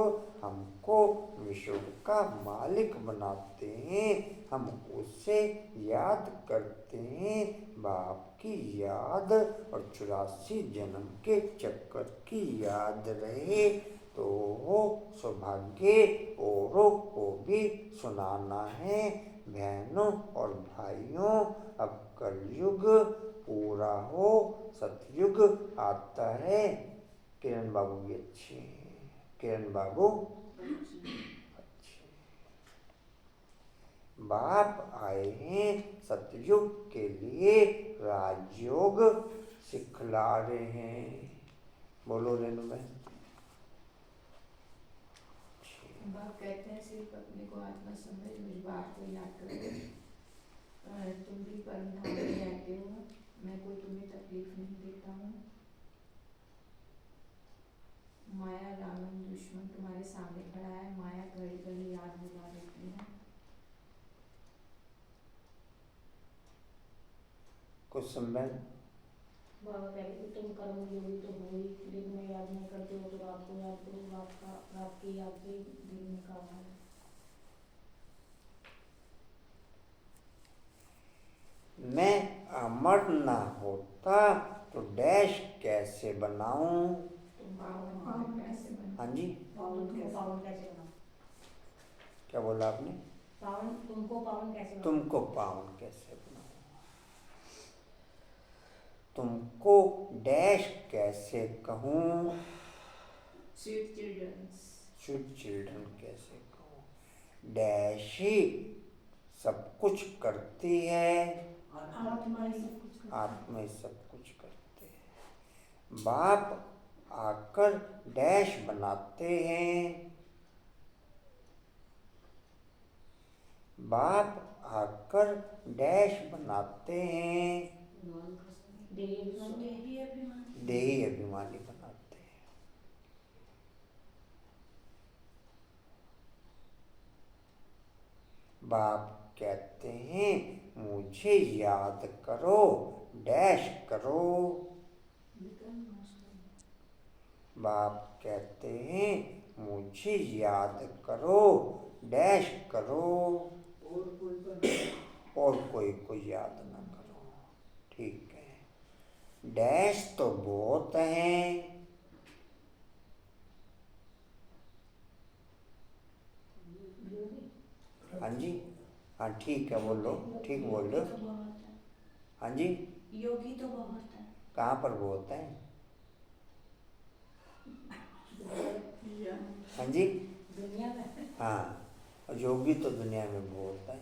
हमको विश्व का मालिक बनाते हैं, हम उसे याद करते हैं। बाप की याद और 84 जन्म के चक्कर की याद रहे तो वो सौभाग्य औरों को भी सुनाना है। बहनों और भाइयों, अब कलयुग पूरा हो, सतयुग आता है। किरण बाबू भी अच्छे, किरण बाबू अच्छे। बाप आए हैं सतयुग के लिए, राजयोग सिखला रहे हैं। बोलो रेणु बहन। बाप कहते हैं सिर्फ अपने को आत्मा समझ मुझ बाप को याद करो। तुम भी परम धाम में रहते हो, मैं कोई तुम्हें तकलीफ नहीं देता हूँ। माया रावण दुश्मन तुम्हारे सामने खड़ा है, माया घड़ी घड़ी याद दिला देती है। कुछ समय बाबा कहते कि तुम कर्म योगी तो हो ही, दिन में याद नहीं करते हो तो रात को याद करो, रात की याद भी दिन में काम है। मैं अमर ना होता तो डैश कैसे बनाऊं? तुम पावन कैसे बनो? हाँ जी, पावन कैसे बना? क्या बोला आपने? पावन, तुमको पावन कैसे बना? तुमको पावन कैसे बनाऊं? तुमको डैश कैसे कहूं? स्वीट चिल्ड्रंस, स्वीट चिल्ड्रन कैसे कहूं? डैश ही सब कुछ करती है, आत्मा ही सब कुछ करता है। आत्मा ही सब कुछ करते हैं। बाप आकर डैश बनाते हैं, बाप आकर डैश बनाते हैं, देही देही अभिमानी बनाते हैं। बाप कहते हैं मुझे याद करो, डैश करो। बाप कहते हैं मुझे याद करो, डैश करो, और कोई को याद ना करो। ठीक है। डैश तो बहुत हैं। हाँ जी, हाँ ठीक है, बोलो, ठीक बोल रहे हो। हाँ जी, योगी तो बहुत है। कहाँ पर बहुत हैं? हाँ जी, दुनिया में। हाँ, योगी तो दुनिया में बहुत है।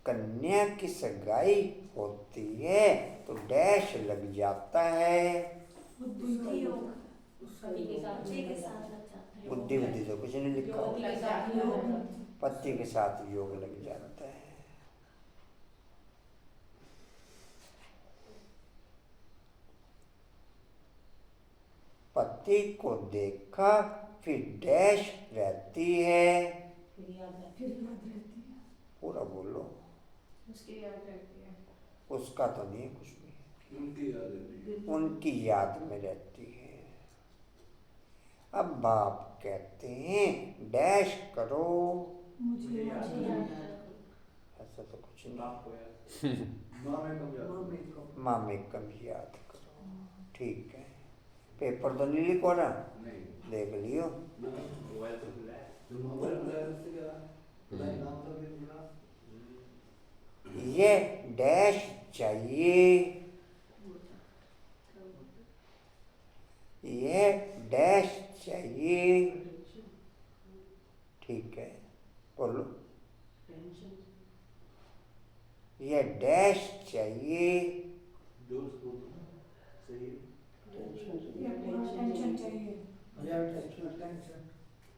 कन्या की सगाई होती है तो डैश लग जाता है। बुद्धि योग पति के साथ लग जाता है। बुद्धि बुद्धि तो कुछ नहीं लिखा पति हुआ। के साथ योग। पति के साथ योग लग जाता है। पति को देखा फिर डैश रहती है। फिर याद रहती है। पूरा बोलो। उसकी याद रहती है। उसका तो नहीं है कुछ भी, उनकी याद रहती है। उनकी याद में रहती है। अब बाप कहते हैं डैश करो। मुझे याद ऐसा तो कुछ नहीं। बाप को याद। माँ में कम याद। माँ में कम याद करो। ठीक है। पेपर तो नहीं लिखो ना, नहीं, देख लियो। मोबाइल तो खुला है। जो मोबाइल बुलाया उससे क्या बुलाए नाम तो भी बुला। ये डैश चाहिए, ये डैश चाहिए। ठीक है, बोलो। ये डैश चाहिए। दोस्त को सही है। टेंशन चाहिए।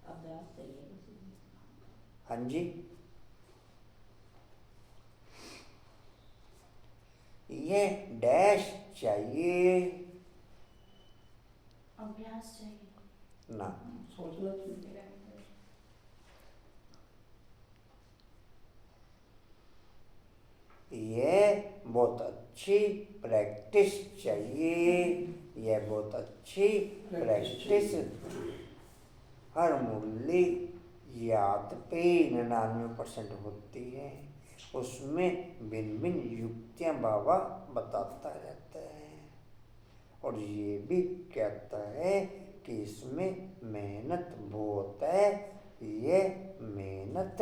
अभ्यास चाहिए। हाँ जी, ये डैश चाहिए अभ्यास चाहिए। ना। सोचना चाहिए। ये बहुत अच्छी प्रैक्टिस चाहिए। ये बहुत अच्छी प्रैक्टिस। हर मूल्य याद पे 99% होती है। उसमें भिन्न भिन्न युक्तियाँ बाबा बताता रहता है और ये भी कहता है कि इसमें मेहनत बहुत है। ये मेहनत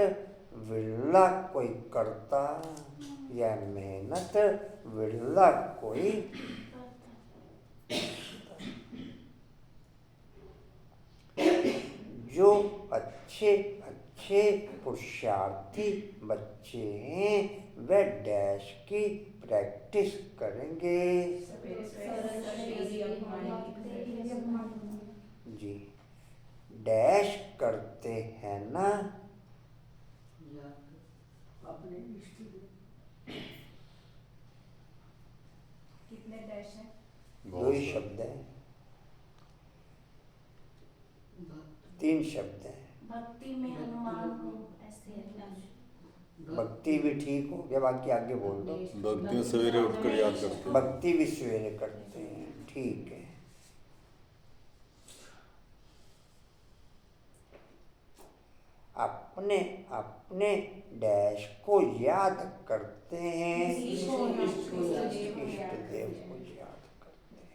विरला कोई करता, यह मेहनत विरला कोई। जो अच्छे अच्छे पुरुषार्थी बच्चे हैं वे डैश की प्रैक्टिस करेंगे। जी, डैश करते हैं ना। अपने इष्ट कितने डैश हैं? दो ही शब्द हैं, 3 शब्द हैं। भक्ति में हनुमान को ऐसे भक्ति भी ठीक हो गया, बाकी आगे बोल दो। भक्तियाँ सवेरे उठकर याद करते हैं। भक्ति भी सवेरे करते हैं, ठीक है। अपने अपने डैश को याद करते हैं। इष्ट देव को याद करते हैं,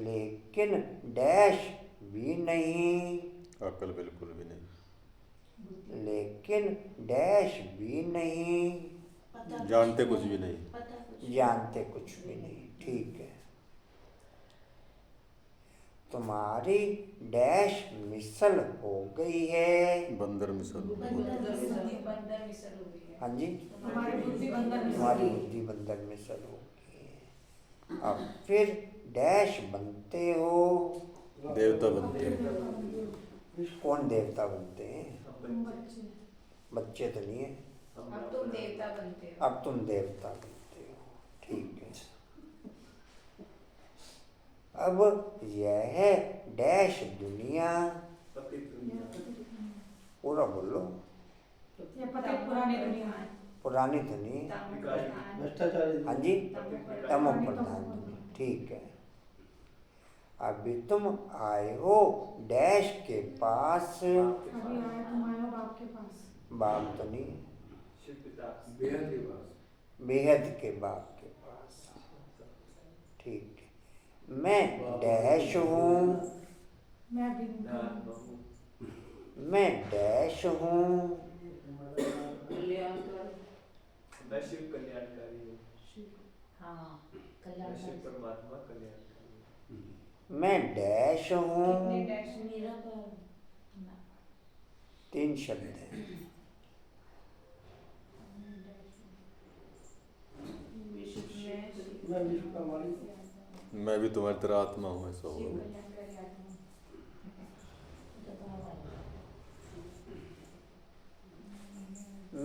लेकिन डैश भी नहीं। अकल बिल्कुल भी नहीं। लेकिन डैश भी नहीं। जानते कुछ भी नहीं। जानते कुछ भी नहीं, ठीक है। तुम्हारी डैश मिसल हो गई है। बंदर मिसल। बंदर मिसल हो गई है। हाँ जी, हमारी बुद्धि बंधन में तुम्हारी बुद्धि बंदर मिसल हो गई है। अब फिर डैश बनते हो। देवता बनते हैं। कौन देवता बनते हैं? बच्चे तो नहीं है। अब तुम देवता बनते हो। अब तुम देवता बनते हो, ठीक है। अब यह है डैश दुनिया। पूरा बोलो। ये पता है पुरानी दुनिया है। पुरानी धुनी, भ्रष्टाचारी हाँ जी, तमो प्रधान धुनी, ठीक है। अभी तुम आए हो डैश के पास, अभी आए तुम आए हो बाप के पास। बाप तो नहीं, शिव पिता बेहद के पास बेहद के बाप के पास, ठीक है। मैं डैश हूँ, मैं बिंदु नाथ हूँ। बहू मैं डैश हूँ, मैं शिव कल्याणकारी हूँ। हाँ मैं कल्याण शिव परमात्मा कल्याणकारी हूँ। मैं डैश हूँ, कितने डैश मेरा पर 3 शब्द हैं। मैं विश्व का मालिक हूँ। मैं भी तुम्हारी तरह आत्मा हूँ, ऐसा होगा। कल्याणकारी आत्मा।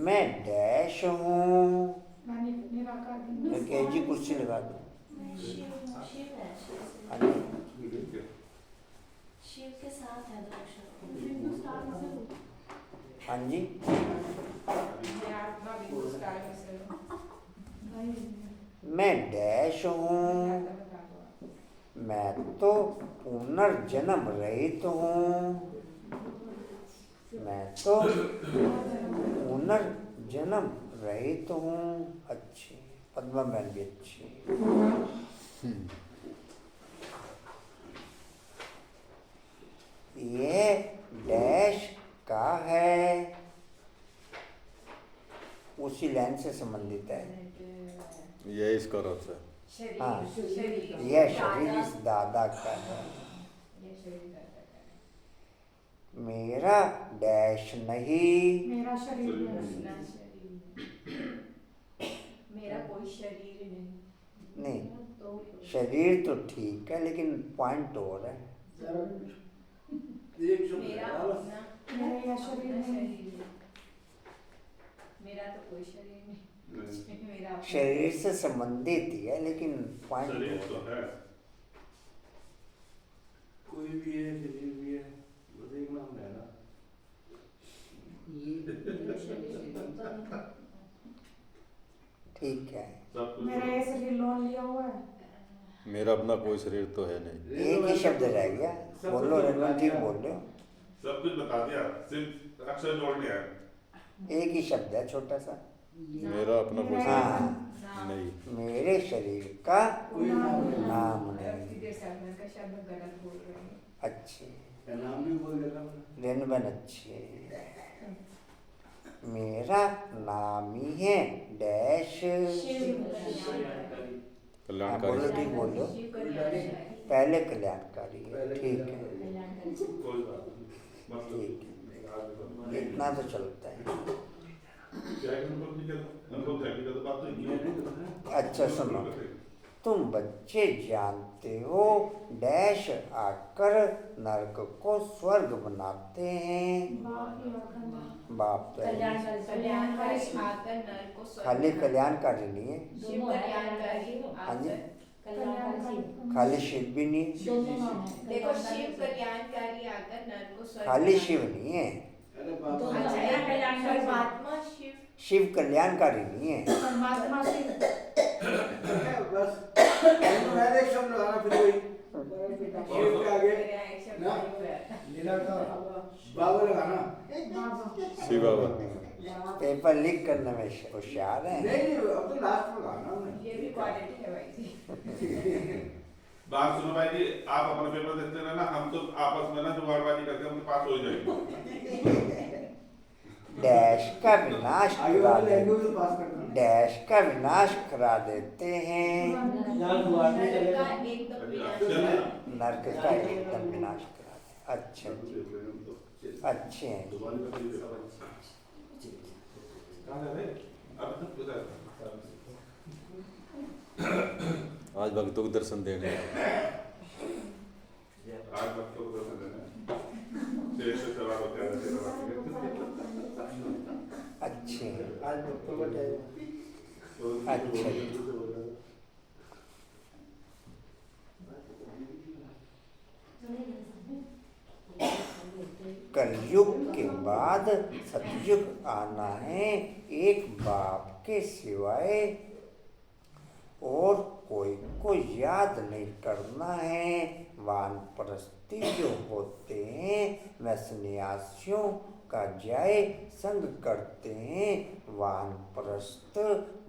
मैं डैश हूँ, मैं निराकार बिंदु। एक ऐसी कुर्सी लगा दो। शिव है हाँ जी, शिव के साथ है दो अक्षर। बिंदु स्टार में से हो। हाँ जी, मैं आत्मा बिंदु स्टार में से हो। नहीं, मैं डैश हूँ, ज्यादा बता दो आप। मैं तो पुनर्जन्म रहित हूँ, मैं तो पुनर्जन्म रहित हूँ। अच्छी पद्मा बहन भी अच्छी। यह डैश का है, उसी लाइन से संबंधित है। यही इसका अर्थ है। हाँ, शरीर यह शरीर इस दादा का है। ये शरीर दादा का है। मेरा डैश नहीं, मेरा शरीर में अपना शरीर मेरा कोई शरीर नहीं। नहीं, तो शरीर तो ठीक है लेकिन पॉइंट और है। एक शब्द मेरा है, अपना मेरा यह शरीर अपना नहीं। शरीर है। मेरा तो कोई शरीर नहीं। मेरा अपना शरीर से संबंधित ही है लेकिन पॉइंट शरीर और तो है। है। कोई भी है, शरीर भी है, बस एक नाम है ना। मेरा शरीर होता नहीं। ठीक है, सब कुछ मेरा ये शरीर लोन लिया हुआ है। मेरा अपना कोई शरीर तो है नहीं। एक ही शब्द रह गया। बोलो रघुवन, ठीक बोल रहे हो। सब कुछ बता दिया, सिर्फ अक्षर जोड़ने हैं। एक ही शब्द है छोटा सा। मेरा अपना कोई हाँ, शरीर नहीं। मेरे शरीर का कोई नाम नहीं। नाम नहीं। सीधे से आपने का शब्द गलत बोल रहे हैं। अच्छी नाम भी बोल देता हूँ। रेनबन अच्छी है। मेरा नाम ही है डैश। शिव कल्याणकारी हाँ, बोलो कल्याणकारी। ठीक बोलो। शिव कल्याणकारी। पहले कल्याणकारी है, ठीक है, कल्याणकारी। कोई बात नहीं, मतलब ठीक है, इतना तो चलता है। क्या है, उनको technical तो बात तो नहीं है। अच्छा सुनो, तुम बच्चे जानते हो डैश आकर नरक को स्वर्ग बनाते हैं। बाप ही आकर बाप तो है। कल्याणकारी कल्याणकारी आकर नर को स्वर्ग खाली कल्याणकारी नहीं है, शिव कल्याणकारी हाँ जी, आकर कल्याणकारी खाली शिव भी नहीं है, दोनों नाम है। देखो शिव कल्याणकारी आकर नर को स्वर्ग खाली शिव नहीं है, अरे बाप रे। अच्छा एक कल्याणकारी परमात्मा शिव शिव कल्याणकारी नहीं है। परमात्मा से बस एक शब्द लगाना फिर वही शिव के आगे मेरा एक शब्द ना? नहीं हुआ। निराकार बाबा लगाना। बाबा। शिव बाबा। पेपर लीक करने में होशियार है। नहीं अब तो लास्ट में लगाना हमने। ये भी क्वालिटी है भाई जी। बात सुनो भाई जी, आप अपना पेपर देते रहना, हम तो आपस में ना जुगाड़बाजी करके हम पास हो जाएंगे। डैश का विनाश आगे करा वाले दे, लैंग्वेज तो पास करना। डैश का विनाश करा देते हैं। यहाँ गुवाहाटी नर चले का जाओ। एकदम अच्छा, विनाश। नरक का एकदम विनाश करा दे। अच्छा जी, अच्छे हैं। कहाँ जा रहे हैं? अभी तक उधर। आज भक्तों को दर्शन देने आए। आज बच्चों को दर्शन देना है। शेर से सवार होते हैं, शेर सवार होते अच्छे हैं। आज भक्तों का टाइम है। अच्छा जी। कलयुग के बाद सतयुग आना है एक बाप के सिवाय, और कोई को याद नहीं करना है। वानप्रस्थी जो होते हैं वह सन्यासियों का जय संग करते हैं। वानप्रस्थ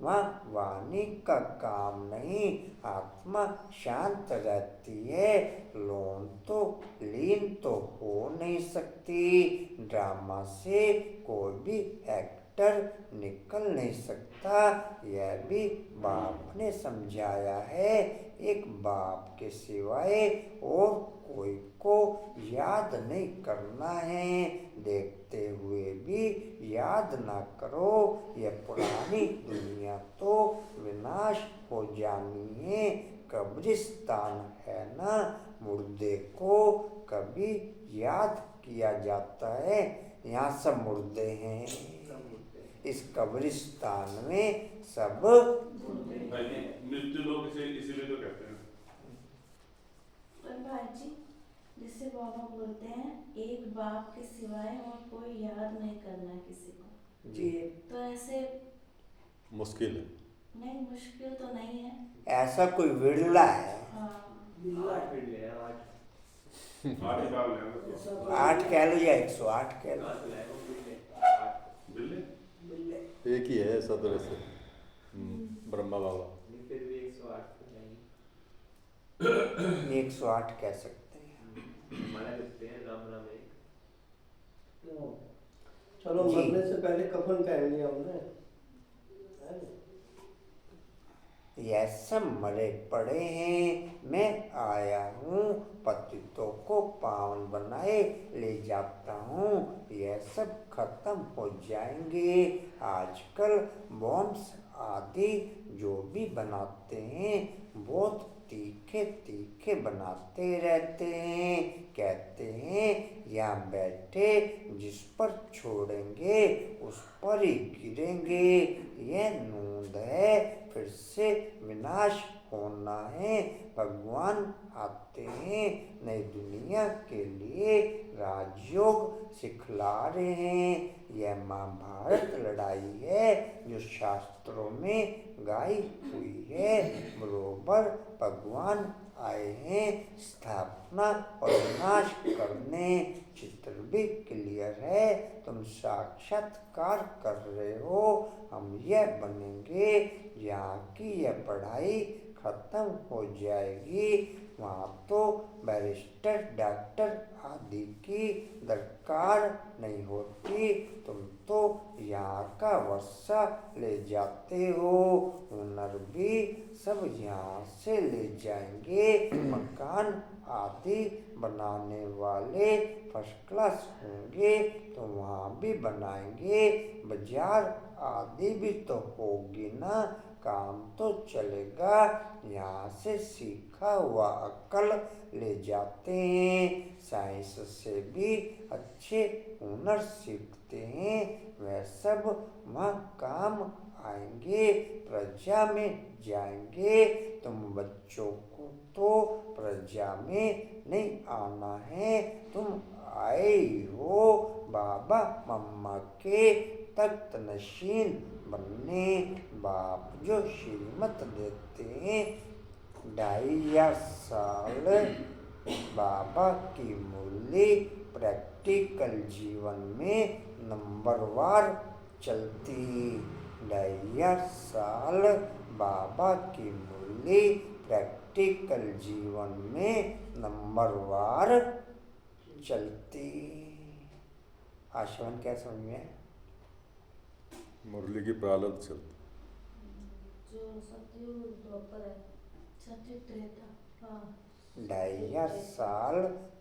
वहाँ वाणी का काम नहीं, आत्मा शांत रहती है। लीन तो हो नहीं सकती। ड्रामा से कोई भी एक्टर निकल नहीं सकता, यह भी बाप ने समझाया है। एक बाप के सिवाय और कोई को याद नहीं करना है। देखते हुए भी याद ना करो, यह पुरानी दुनिया तो विनाश हो जानी है। कब्रिस्तान है ना, मुर्दे को कभी याद किया जाता है। यहाँ सब मुर्दे हैं, इस कब्रिस्तान में सब मृत्यु लोग इसीलिए तो कहते हैं। और बाजी जिससे बाबा बोलते हैं एक बाप के सिवाय और कोई याद नहीं करना किसी को, जी तो ऐसे मुश्किल है। नहीं, मुश्किल तो नहीं है। ऐसा कोई विरला है। हाँ, 8 मिनट ले हैं, 8 8 बार ले आना। 8 कह लो या 108 कह लो। 8 लाए वो बिल्ले 8 बिल्ले एक ही है ऐसा तो वैसे ब्रह्मा बाबा। नहीं, फिर भी 108 तो नहीं 108 कह सकते हैं। मना करते हैं राम राम एक। चलो जी। मरने से पहले कफन पहन लिया हमने, है ना? यह सब मरे पड़े हैं, मैं आया हूँ पतितों को पावन बनाए ले जाता हूँ। यह सब खत्म हो जाएंगे। आजकल बॉम्ब्स आदि जो भी बनाते हैं बहुत तीखे तीखे बनाते रहते हैं। कहते हैं यहाँ बैठे जिस पर छोड़ेंगे उस पर ही गिरेंगे। यह नूंद है, फिर से विनाश होना है। भगवान आते हैं नई दुनिया के लिए, राजयोग सिखला रहे हैं। यह महाभारत लड़ाई है जो शास्त्रों में गाई हुई है। बरोबर भगवान आए हैं स्थापना और विनाश करने। चित्र भी क्लियर है, तुम साक्षात्कार कर रहे हो। हम यह बनेंगे, यहाँ की यह पढ़ाई खत्म हो जाएगी। वहाँ तो बैरिस्टर डॉक्टर आदि की दरकार नहीं होती। तुम तो यहाँ का वर्षा ले जाते हो, हुनर भी सब यहाँ से ले जाएंगे। मकान आदि बनाने वाले फर्स्ट क्लास होंगे तो वहाँ भी बनाएंगे। बाजार आदि भी तो होगी ना, काम तो चलेगा। यहाँ से सीखा हुआ अक्ल ले जाते हैं। साइंस से भी अच्छे हुनर सीखते हैं, वह सब वहाँ काम आएंगे। प्रजा में जाएंगे। तुम बच्चों को तो प्रजा में नहीं आना है, तुम आए ही हो बाबा मम्मा के तख्त नशीन बनने। बाप जो श्रीमत देते हैं, 2.5 साल बाबा की मुरली प्रैक्टिकल जीवन में नंबरवार चलती। 2.5 साल बाबा की मुरली प्रैक्टिकल जीवन में नंबरवार चलती। आशवन क्या समझ में? मुरली की प्रारब्ध चलती। जो सतयुग द्वापर है, सत्युग त्रेता। हाँ, 2.5 साल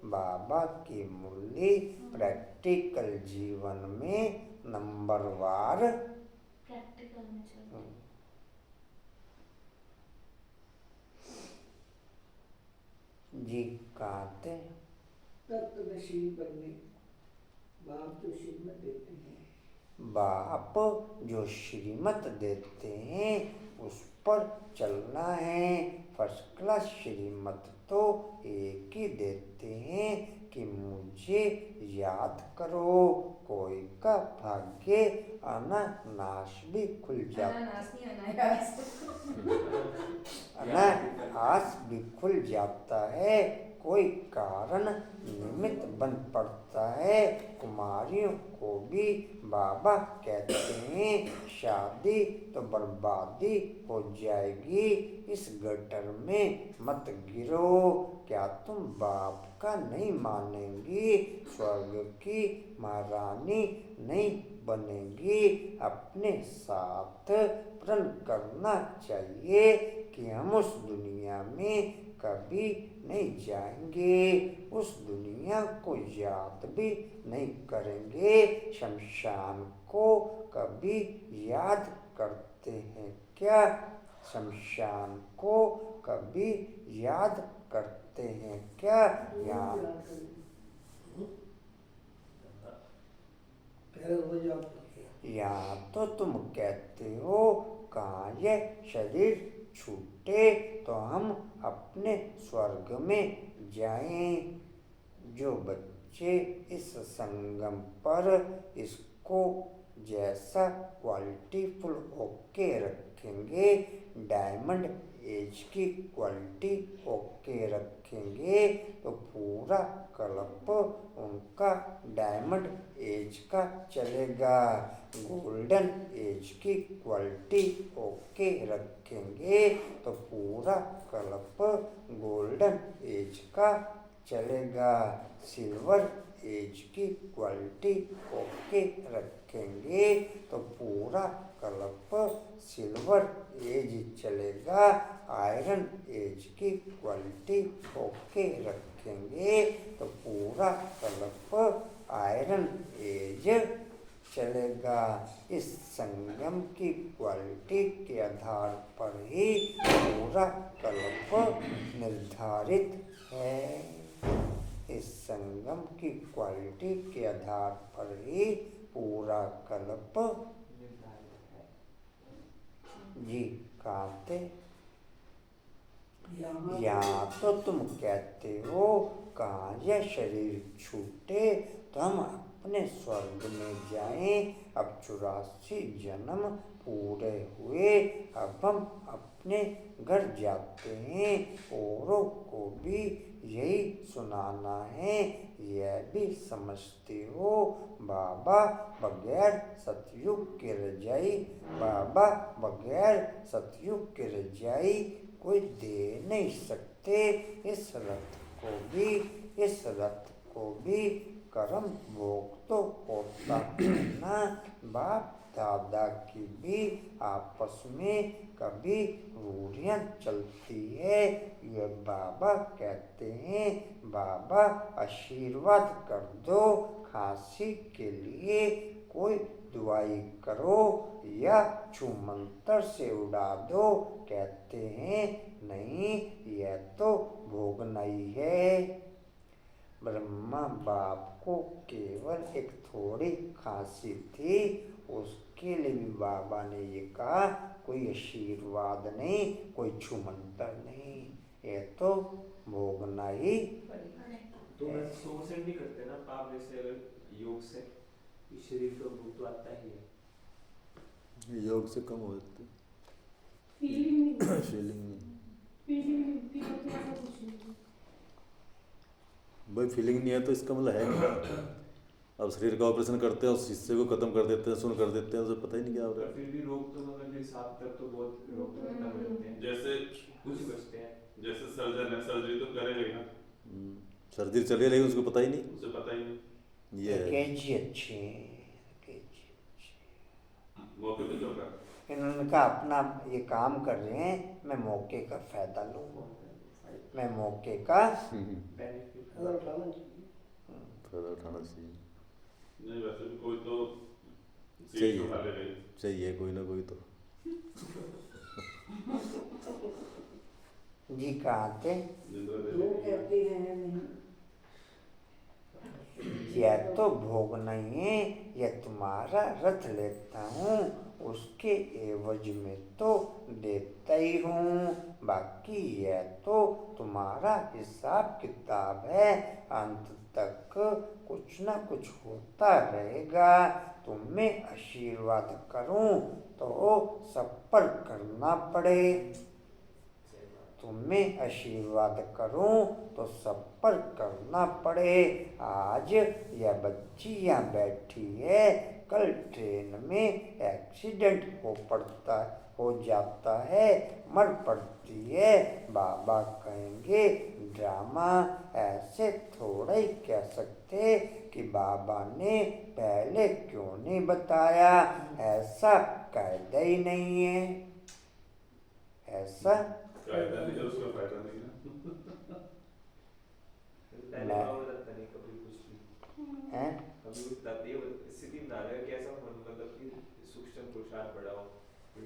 बाबा की मुरली प्रैक्टिकल जीवन में नंबरवार प्रैक्टिकल में चलते। जी कहते तत्वशील बनने बाप जो श्रीमत देते हैं, बाप जो श्रीमत देते हैं उस पर चलना है। फर्स्ट क्लास श्रीमत तो एक ही देते हैं कि मुझे याद करो। कोई का भाग्य अनानास भी खुल जाता, अनानास नहीं अनायास। अनायास भी खुल जाता है। कोई कारण निमित्त बन पड़ता है। कुमारियों को भी बाबा कहते हैं शादी तो बर्बादी हो जाएगी, इस गटर में मत गिरो। क्या तुम बाप का नहीं मानेंगी? स्वर्ग की महारानी नहीं बनेगी। अपने साथ प्रण करना चाहिए कि हम उस दुनिया में कभी नहीं जाएंगे, उस दुनिया को याद भी नहीं करेंगे। शमशान को कभी याद करते हैं क्या? शमशान को कभी याद करते हैं क्या? यहाँ यहाँ तो तुम कहते हो कहाँ ये शरीर छूटे तो हम अपने स्वर्ग में जाएं। जो बच्चे इस संगम पर इसको जैसा क्वालिटी फुल ओके रखेंगे, डायमंड एज की क्वालिटी ओके रखेंगे, तो पूरा क्लब उनका डायमंड एज का चलेगा। गोल्डन एज की क्वालिटी ओके रखेंगे तो पूरा क्लब गोल्डन एज का चलेगा। सिल्वर एज की क्वालिटी ओके रखेंगे तो पूरा क्लब सिल्वर एज चलेगा। आयरन एज की क्वालिटी ओके रखेंगे तो पूरा क्लब आयरन एज चलेगा। इस संगम की क्वालिटी के आधार पर ही पूरा क्लब निर्धारित है। इस संगम की क्वालिटी के आधार पर ही पूरा क्लब जी कहते। यहाँ तो तुम कहते हो कहाँ यह शरीर छूटे तो हम अपने स्वर्ग में जाएं। अब 84 जन्म पूरे हुए, अब हम अपने घर जाते हैं। औरों को भी यही सुनाना है। यह भी समझते हो बाबा बगैर सतयुग के रजाई, बाबा बगैर सतयुग के रजाई कोई दे नहीं सकते। इस रथ को भी कर्म भोग तो होता है ना। बाप दादा की भी आपस में कभी रूढ़ियाँ चलती है। ये बाबा कहते हैं बाबा आशीर्वाद कर दो, खांसी के लिए कोई दुआई करो या छूमंतर से उड़ा दो। कहते हैं नहीं यह तो भोगना ही है। ब्रह्मा बाप को केवल एक थोड़ी खांसी थी, उसके लिए भी बाबा ने ये कहा कोई आशीर्वाद नहीं, कोई छूमंतर नहीं, ये तो भोगना ही। तो वैसे सोचें भी करते ना पाप, जैसे अगर योग से इस शरीर का भूत तो आता ही है। योग से कम हो जाती फीलिंग फीलिंग मिलती है तो ऐसा कुछ नहीं। भाई फीलिंग नहीं है तो इसका मतलब है नहीं। अब शरीर का ऑपरेशन करते हैं उस हिस्से को खत्म कर देते हैं, सुन कर देते हैं, उसे पता ही नहीं क्या हो रहा है। फिर भी रोग तो मतलब जिस हिसाब तक तो बहुत रोग तो खत्म हो जाते हैं, जैसे कुछ बचते हैं। जैसे सर्जन है, सर्जरी तो करेगा ही ना, सर्जरी चले लेकिन उसको पता ही नहीं। उसे पता ही नहीं। ये है। केजी अच्छे मौके पे जो कर इन्होंने कहा अपना ये काम कर रहे हैं, मैं मौके का फायदा लूँ, मैं मौके का बेनिफिट फायदा उठाना चाहिए। नहीं, वैसे भी कोई तो चाहिए। सीट उठा लेगा ही। चाहिए कोई ना कोई तो। जी कहाँ थे। जिंदगी दे लोग देगी। कहते हैं नहीं, यह तो भोग नहीं है, यह तुम्हारा रथ लेता हूँ, उसके एवज में तो देता ही हूँ, बाकी यह तो तुम्हारा हिसाब किताब है। अंत तक कुछ न कुछ होता रहेगा। तुम्हें आशीर्वाद करूँ तो सब पर करना पड़े, तुम्हें आशीर्वाद करूं तो सब पर करना पड़े। आज यह बच्ची यहाँ बैठी है, कल ट्रेन में एक्सीडेंट हो जाता है, मर पड़ती है। बाबा कहेंगे ड्रामा। ऐसे थोड़ा ही कह सकते कि बाबा ने पहले क्यों नहीं बताया। ऐसा कायदा ही नहीं है, ऐसा कायदा नहीं है, उसका फायदा नहीं है। पहले बाबा बताता नहीं कभी कुछ भी है। कभी कुछ बताते ही स्थिति बना रहे कि ऐसा मतलब कि सूक्ष्म पुरुषार्थ बढ़ा हो,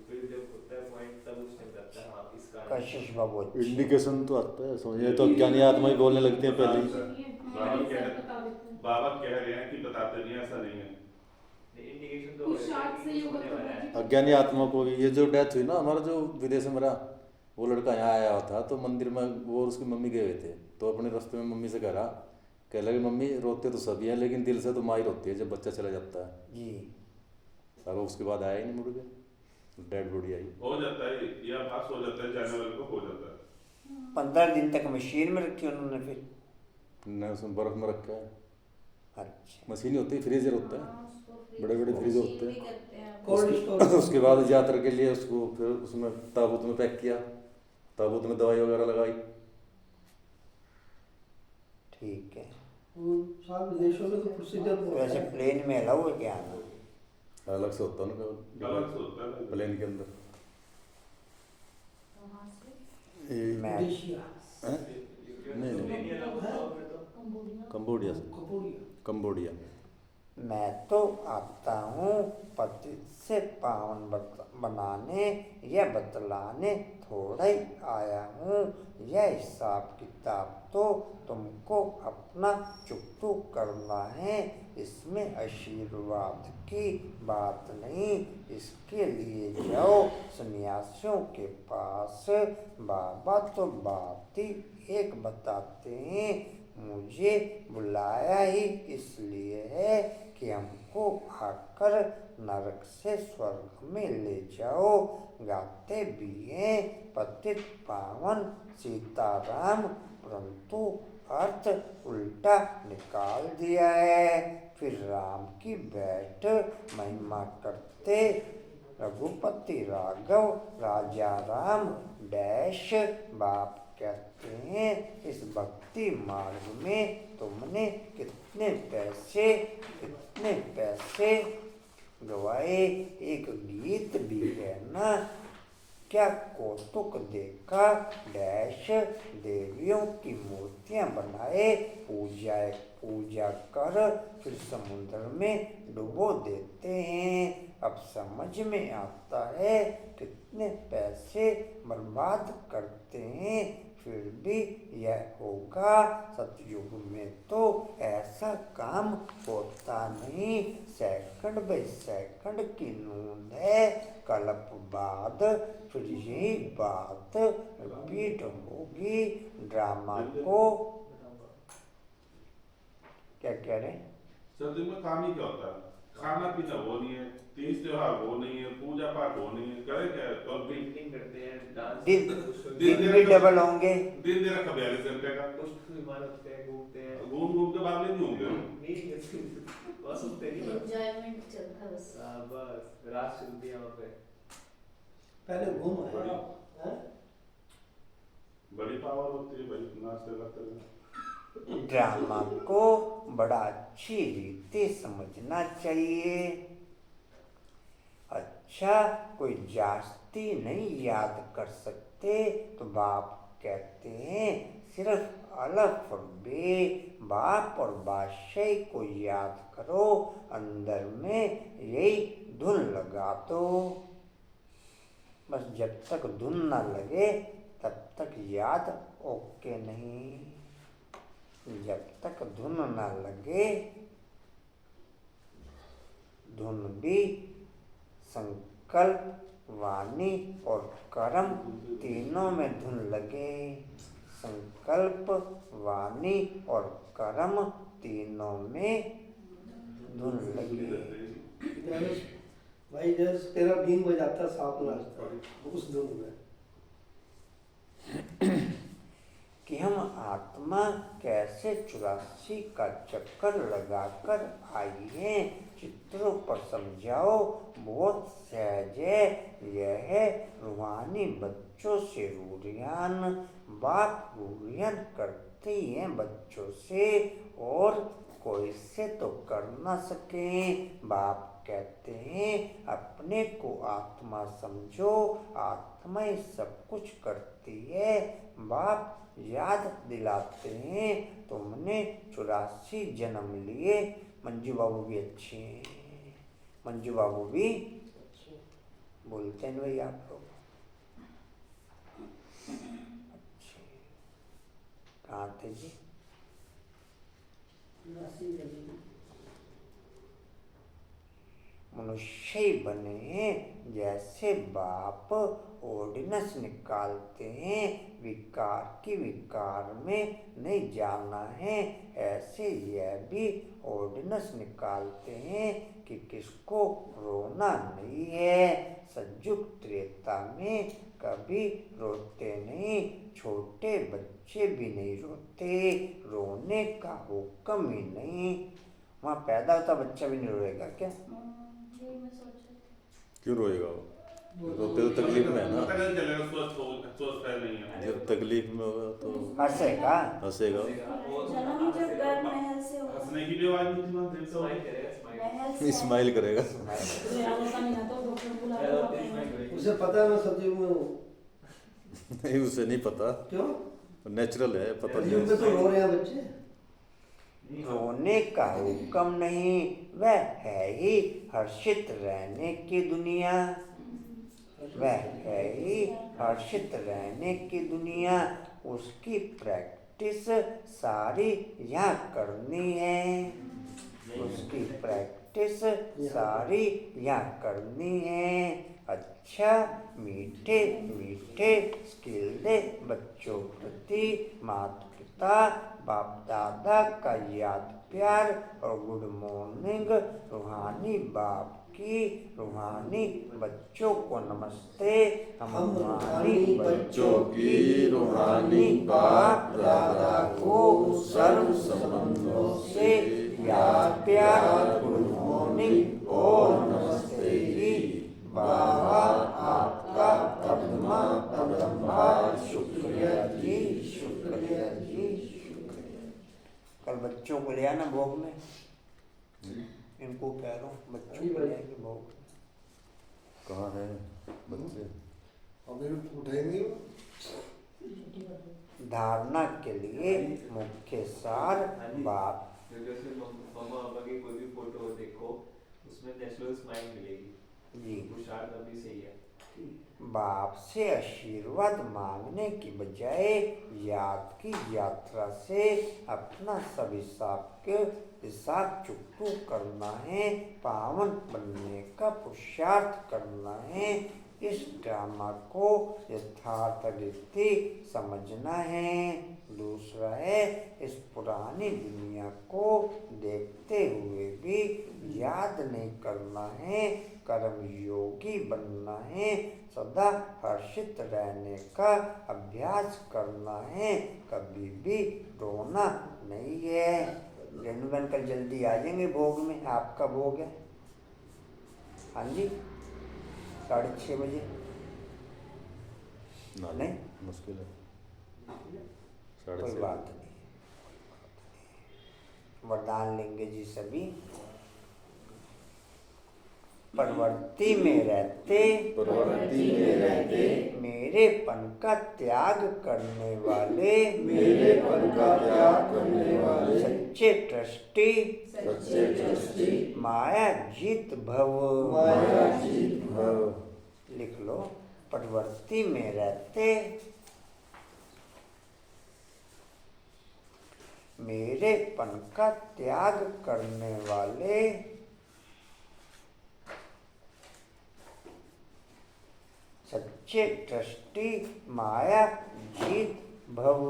फिर जब होता है पॉइंट तब उस टाइम बताता है हाँ इस कारण कशिश बाबू अच्छी। इंडिकेशन तो आता है, समझिए तो अज्ञानी आत्मा ही बोलने लगती है पहले ही। बाबा कह रहे हैं कि बताते नहीं, ऐसा नहीं है। इंडिकेशन तो पुरुषार्थ से है कि युक्त होने वाला है। अज्ञानी आत्मा को भी, ये जो डेथ हुई ना, हमारा जो विदेश में रहा वो लड़का यहाँ आया हुआ था, तो मंदिर में वो और उसकी मम्मी गए हुए थे, तो अपने रास्ते में मम्मी से कह रहा, कह लगे मम्मी रोते तो सभी हैं लेकिन दिल से तो माँ ही रोती है जब बच्चा चला जाता है। जी। और उसके बाद आया ही नहीं, मुड़ के डेड बॉडी आई। हो जाता है, यह आभास हो जाता है, जाने वाले को हो जाता है। 15 दिन तक मशीन में रखी उन्होंने फिर। न उसमें बर्फ में रखा है, अच्छा। मशीन होती है, फ्रीजर होता है, बड़े बड़े फ्रीजर होते हैं। Cold storage. उसके बाद यात्रा के लिए उसको फिर उसमें ताबूत में पैक किया, ताबूत में दवाई वगैरह लगाई। ठीक है। वो सारे विदेशों में तो प्रोसीजर वैसे प्लेन में अलाउ है क्या आना? अलग से होता है अलग से होता है। प्लेन के अंदर। वहाँ से ये मैं मलेशिया, हैं? नहीं नहीं, कंबोडिया से, कंबोडिया। मैं तो आता हूँ पतित से पावन बनाने या बतलाने थोड़ा ही आया हूँ। यह हिसाब किताब तो तुमको अपना चुकतू करना है, इसमें आशीर्वाद की बात नहीं। इसके लिए जाओ सन्यासियों के पास, बाबा तो बात ही एक बताते हैं। मुझे बुलाया ही इसलिए है कि हमको आकर नरक से स्वर्ग में ले जाओ। गाते भी हैं पतित पावन सीताराम, परंतु अर्थ उल्टा निकाल दिया है। फिर राम की बैठ महिमा करते रघुपति राघव राजा राम डैश बाप कहते हैं। इस भक्ति मार्ग में तुमने कितने पैसे गवाए। एक गीत भी है ना, क्या कौतुक देखा डैश देवियों की मूर्तियां बनाए, पूजा कर फिर समुद्र में डुबो देते हैं। अब समझ में आता है कितने पैसे बर्बाद करते हैं। फिर भी यह होगा, सतयुग में तो ऐसा काम होता नहीं। सेकंड बाई सेकंड की नूंद है, कल्प बाद फिर यही बात रिपीट होगी। ड्रामा को क्या कह रहे हैं? सत्युग में काम ही क्या होता है? खाना पीना वो नहीं है, तीज त्योहार वो नहीं है, पूजा पाठ वो नहीं है, करे क्या है? और पेंटिंग करते हैं, डांस दिन भी डबल होंगे। दिन दे रखा 42 घंटे का, पुष्प विमान होते हैं, घूमते हैं, घूम के बाबले नहीं होंगे। नहीं बस होते नहीं बस। एंजॉयमेंट चलता है बस। बस रात चलती है वहाँ पे। पहले घूम आए हैं? बड़ी पावर होती है भाई, नाचते गाते हैं। ड्रामा को बड़ा अच्छी रीति समझना चाहिए। अच्छा, कोई जास्ती नहीं याद कर सकते तो बाप कहते हैं सिर्फ अलफ और बे, बाप और बादशाही को याद करो, अंदर में यही धुन लगा दो। बस जब तक धुन ना लगे तब तक याद ओके नहीं। जब तक धुन ना लगे, धुन भी संकल्प वाणी और कर्म तीनों में धुन लगे। संकल्प, वाणी और कर्म तीनों में धुन लगे। भाई जैसे तेरा बीन बजाता सांप नाचता उस धुन में। कि हम आत्मा कैसे 84 का चक्कर लगाकर आई है, चित्रों पर समझाओ बहुत सहज है। यह है रूहानी बच्चों से रूरियान, बाप रूरियान करते हैं बच्चों से और कोई से तो कर ना सके। बाप कहते हैं अपने को आत्मा समझो, आत्मा ही सब कुछ करती है। बाप याद दिलाते हैं तुमने 84 जन्म लिए। मंजू बाबू भी अच्छे हैं, मंजू बाबू भी बोलते हैं भाई आप लोग अच्छे। कहाँ थे जी? मनुष्य ही बने हैं जैसे बाप ऑर्डिनेंस निकालते हैं, विकार की विकार में नहीं जाना है, ऐसे यह भी ऑर्डिनेंस निकालते हैं कि किसको रोना नहीं है। सतयुग त्रेता में कभी रोते नहीं, छोटे बच्चे भी नहीं रोते, रोने का हुक्म ही नहीं। वहाँ पैदा होता बच्चा भी नहीं रोएगा क्या? यही मैं सोच रही थी। क्यों रोएगा वो? रोते तो तकलीफ में है ना। पता कैसे चलेगा स्वस्थ है नहीं है? जब तकलीफ में होगा तो हंसेगा। हंसेगा। जन्म जब गर्भ महल से हुआ, हंसने की भी आवाज नहीं थी, दिल से स्माइल करेगा, स्माइल। महल से स्माइल करेगा। मेरा वो कमी ना तो डॉक्टर बुला पहले लो तो अपनी स्माइल करेगी। उसे पता है मैं सतयुग में हूँ। नहीं उसे नहीं पता, क्यों? नेचुरल है, पता सतयुग में तो रो रहे हैं बच्चे। रोने का हुक्म नहीं, वह है ही हर्षित रहने की दुनिया। वह है ही हर्षित रहने की दुनिया। उसकी प्रैक्टिस सारी यहाँ करनी है, उसकी प्रैक्टिस सारी यहाँ करनी है। अच्छा मीठे मीठे स्किल दे बच्चों प्रति माता पिता बाप दादा का याद प्यार और गुड मॉर्निंग। रूहानी बाप की रूहानी बच्चों को नमस्ते। हम रूहानी बच्चों की रूहानी बाप दादा को सर्व संबंधों से याद प्यार गुड मॉर्निंग और नमस्ते जी। बाबा आपका पद्मा पद्मार शुक्रिया जी, शुक्रिया जी, शुक्रिया। कल बच्चों को ले आना भोग में, इनको कह रहा हूँ बच्चों को ले आएंगे भोग। कहाँ है बच्चे? अभी उठे नहीं हो? धारणा के लिए मुख्य सार बाप। जैसे मम्मा पापा की कोई भी फोटो देखो उसमें नेचुरल स्माइल मिलेगी जी, पुरुषार्थ अभी सही है। बाप से आशीर्वाद मांगने की बजाय याद की यात्रा से अपना सब हिसाब चुकतू करना है, पावन बनने का पुरुषार्थ करना है। इस ड्रामा को यथार्थ रीति समझना है। दूसरा है इस पुरानी दुनिया को देखते हुए भी याद नहीं करना है, कर्म योगी बनना है, सदा हर्षित रहने का अभ्यास करना है, कभी भी रोना नहीं है। रेणुबेन कल जल्दी आ जाएंगे भोग में, आपका भोग है। हाँ जी 6:30 बजे। नहीं मुश्किल है। कोई बात नहीं, वरदान लेंगे जी सभी। परवर्ती में रहते मेरेपन का त्याग करने वाले सच्चे ट्रस्टी माया जीत भव। लिख लो, परवर्ती में रहते मेरेपन का त्याग करने वाले सच्चे ट्रस्टी माया जीत भव।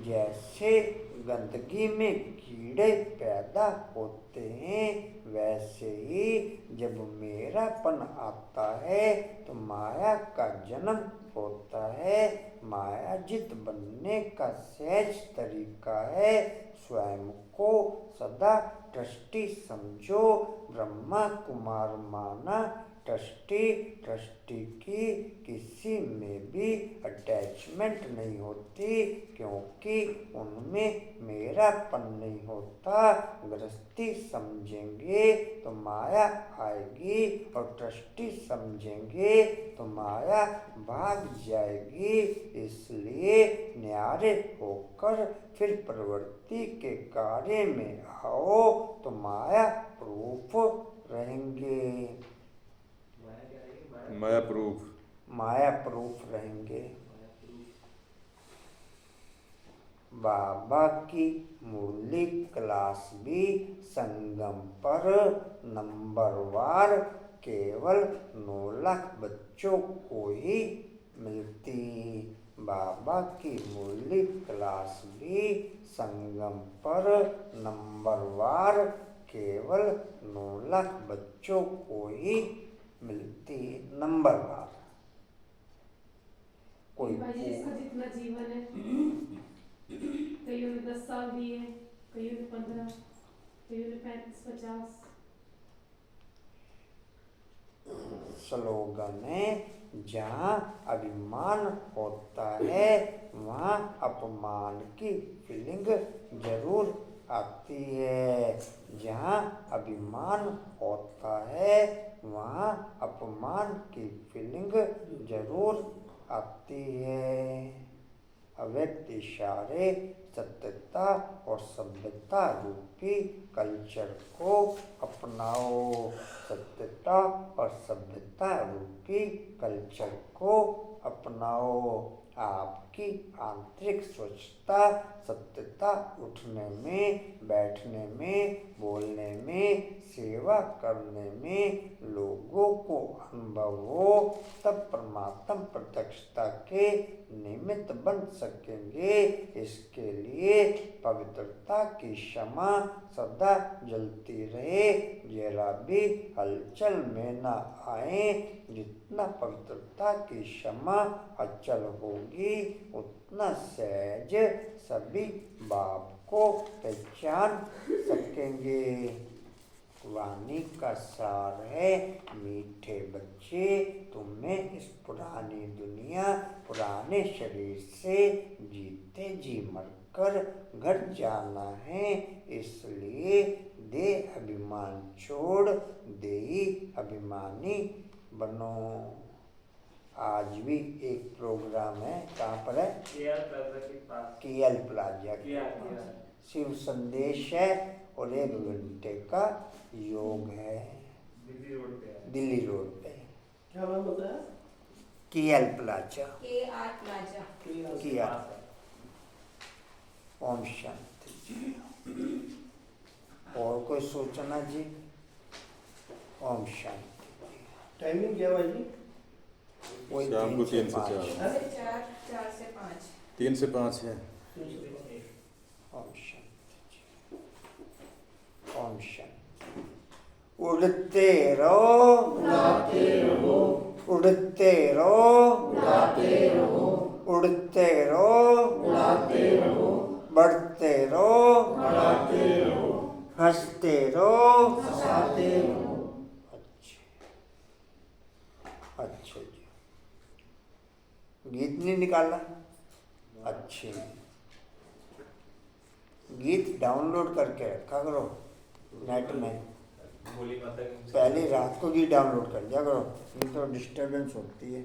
जैसे गंदगी में कीड़े पैदा होते हैं, वैसे ही जब मेरापन आता है तो माया का जन्म होता है। मायाजित बनने का सहज तरीका है स्वयं को सदा ट्रस्टी समझो। ब्रह्मा कुमार माना ट्रस्टी की किसी में भी अटैचमेंट नहीं होती, क्योंकि उनमें मेरापन नहीं होता। गृहस्थी समझेंगे तो माया आएगी और ट्रस्टी समझेंगे तो माया भाग जाएगी। इसलिए न्यारे होकर फिर प्रवृत्ति के कार्य में आओ तो माया प्रूफ रहेंगे। माया प्रूफ माया प्रूफ रहेंगे। बाबा की मुरली क्लास भी संगम पर नंबरवार केवल 9 लाख बच्चों को ही मिलती। बाबा की मुरली क्लास भी संगम पर नंबरवार केवल 9 लाख बच्चों को ही मिलती। नंबरवार कोई जिसका जितना जीवन है, कईयों ने 10 साल दिए, कईयों ने 15, कईयों ने 35-50। स्लोगन है, जहाँ अभिमान होता है वहाँ अपमान की फीलिंग जरूर आती है। जहाँ अभिमान होता है वहाँ अपमान की फीलिंग जरूर आती है। अव्यक्त इशारे सत्यता और सभ्यता रूपी कल्चर को अपनाओ। सत्यता और सभ्यता रूपी कल्चर को अपनाओ। आपकी आंतरिक स्वच्छता, सत्यता उठने में, बैठने में, बोलने में, सेवा करने में लोगों को अनुभव हो, तब परमात्म प्रत्यक्षता के निमित्त बन सकेंगे। इसके लिए पवित्रता की क्षमा सदा जलती रहे, जरा भी हलचल में न आए। जितना पवित्रता की क्षमा अचल होगी, उतना सहज सभी बाप को पहचान सकेंगे। वाणी का सार है, मीठे बच्चे, तुम्हें इस पुरानी दुनिया, पुराने शरीर से जीते जी मरकर घर जाना है। इसलिए देह अभिमान छोड़ देही अभिमानी बनो। आज भी एक प्रोग्राम है, कहाँ पर है? KL प्लाजा के पास। शिव संदेश है और 1 घंटे का योग है। दिल्ली रोड पे। क्या नाम बताया? KL plaza. KR plaza. किया। ओम शांति जी। और कोई सूचना जी? ओम शांति जी। टाइमिंग क्या भाई जी? वही शाम को 3 से 5। 4 से 5। 3 से 5 है। ओम शांति जी। ओम शांति। उड़ते रहो, उड़ाते रहो, उड़ते रहो, उड़ाते रहो, उड़ते रहो, उड़ाते रहो, बढ़ते रहो, बढ़ाते रहो, हंसते रहो, हंसाते रहो। अच्छा जी। गीत नहीं निकाला? अच्छे। गीत डाउनलोड करके रखा करो नेट में। भोली माता की पहले रात को गीत डाउनलोड कर दिया करो, नहीं तो डिस्टर्बेंस होती है।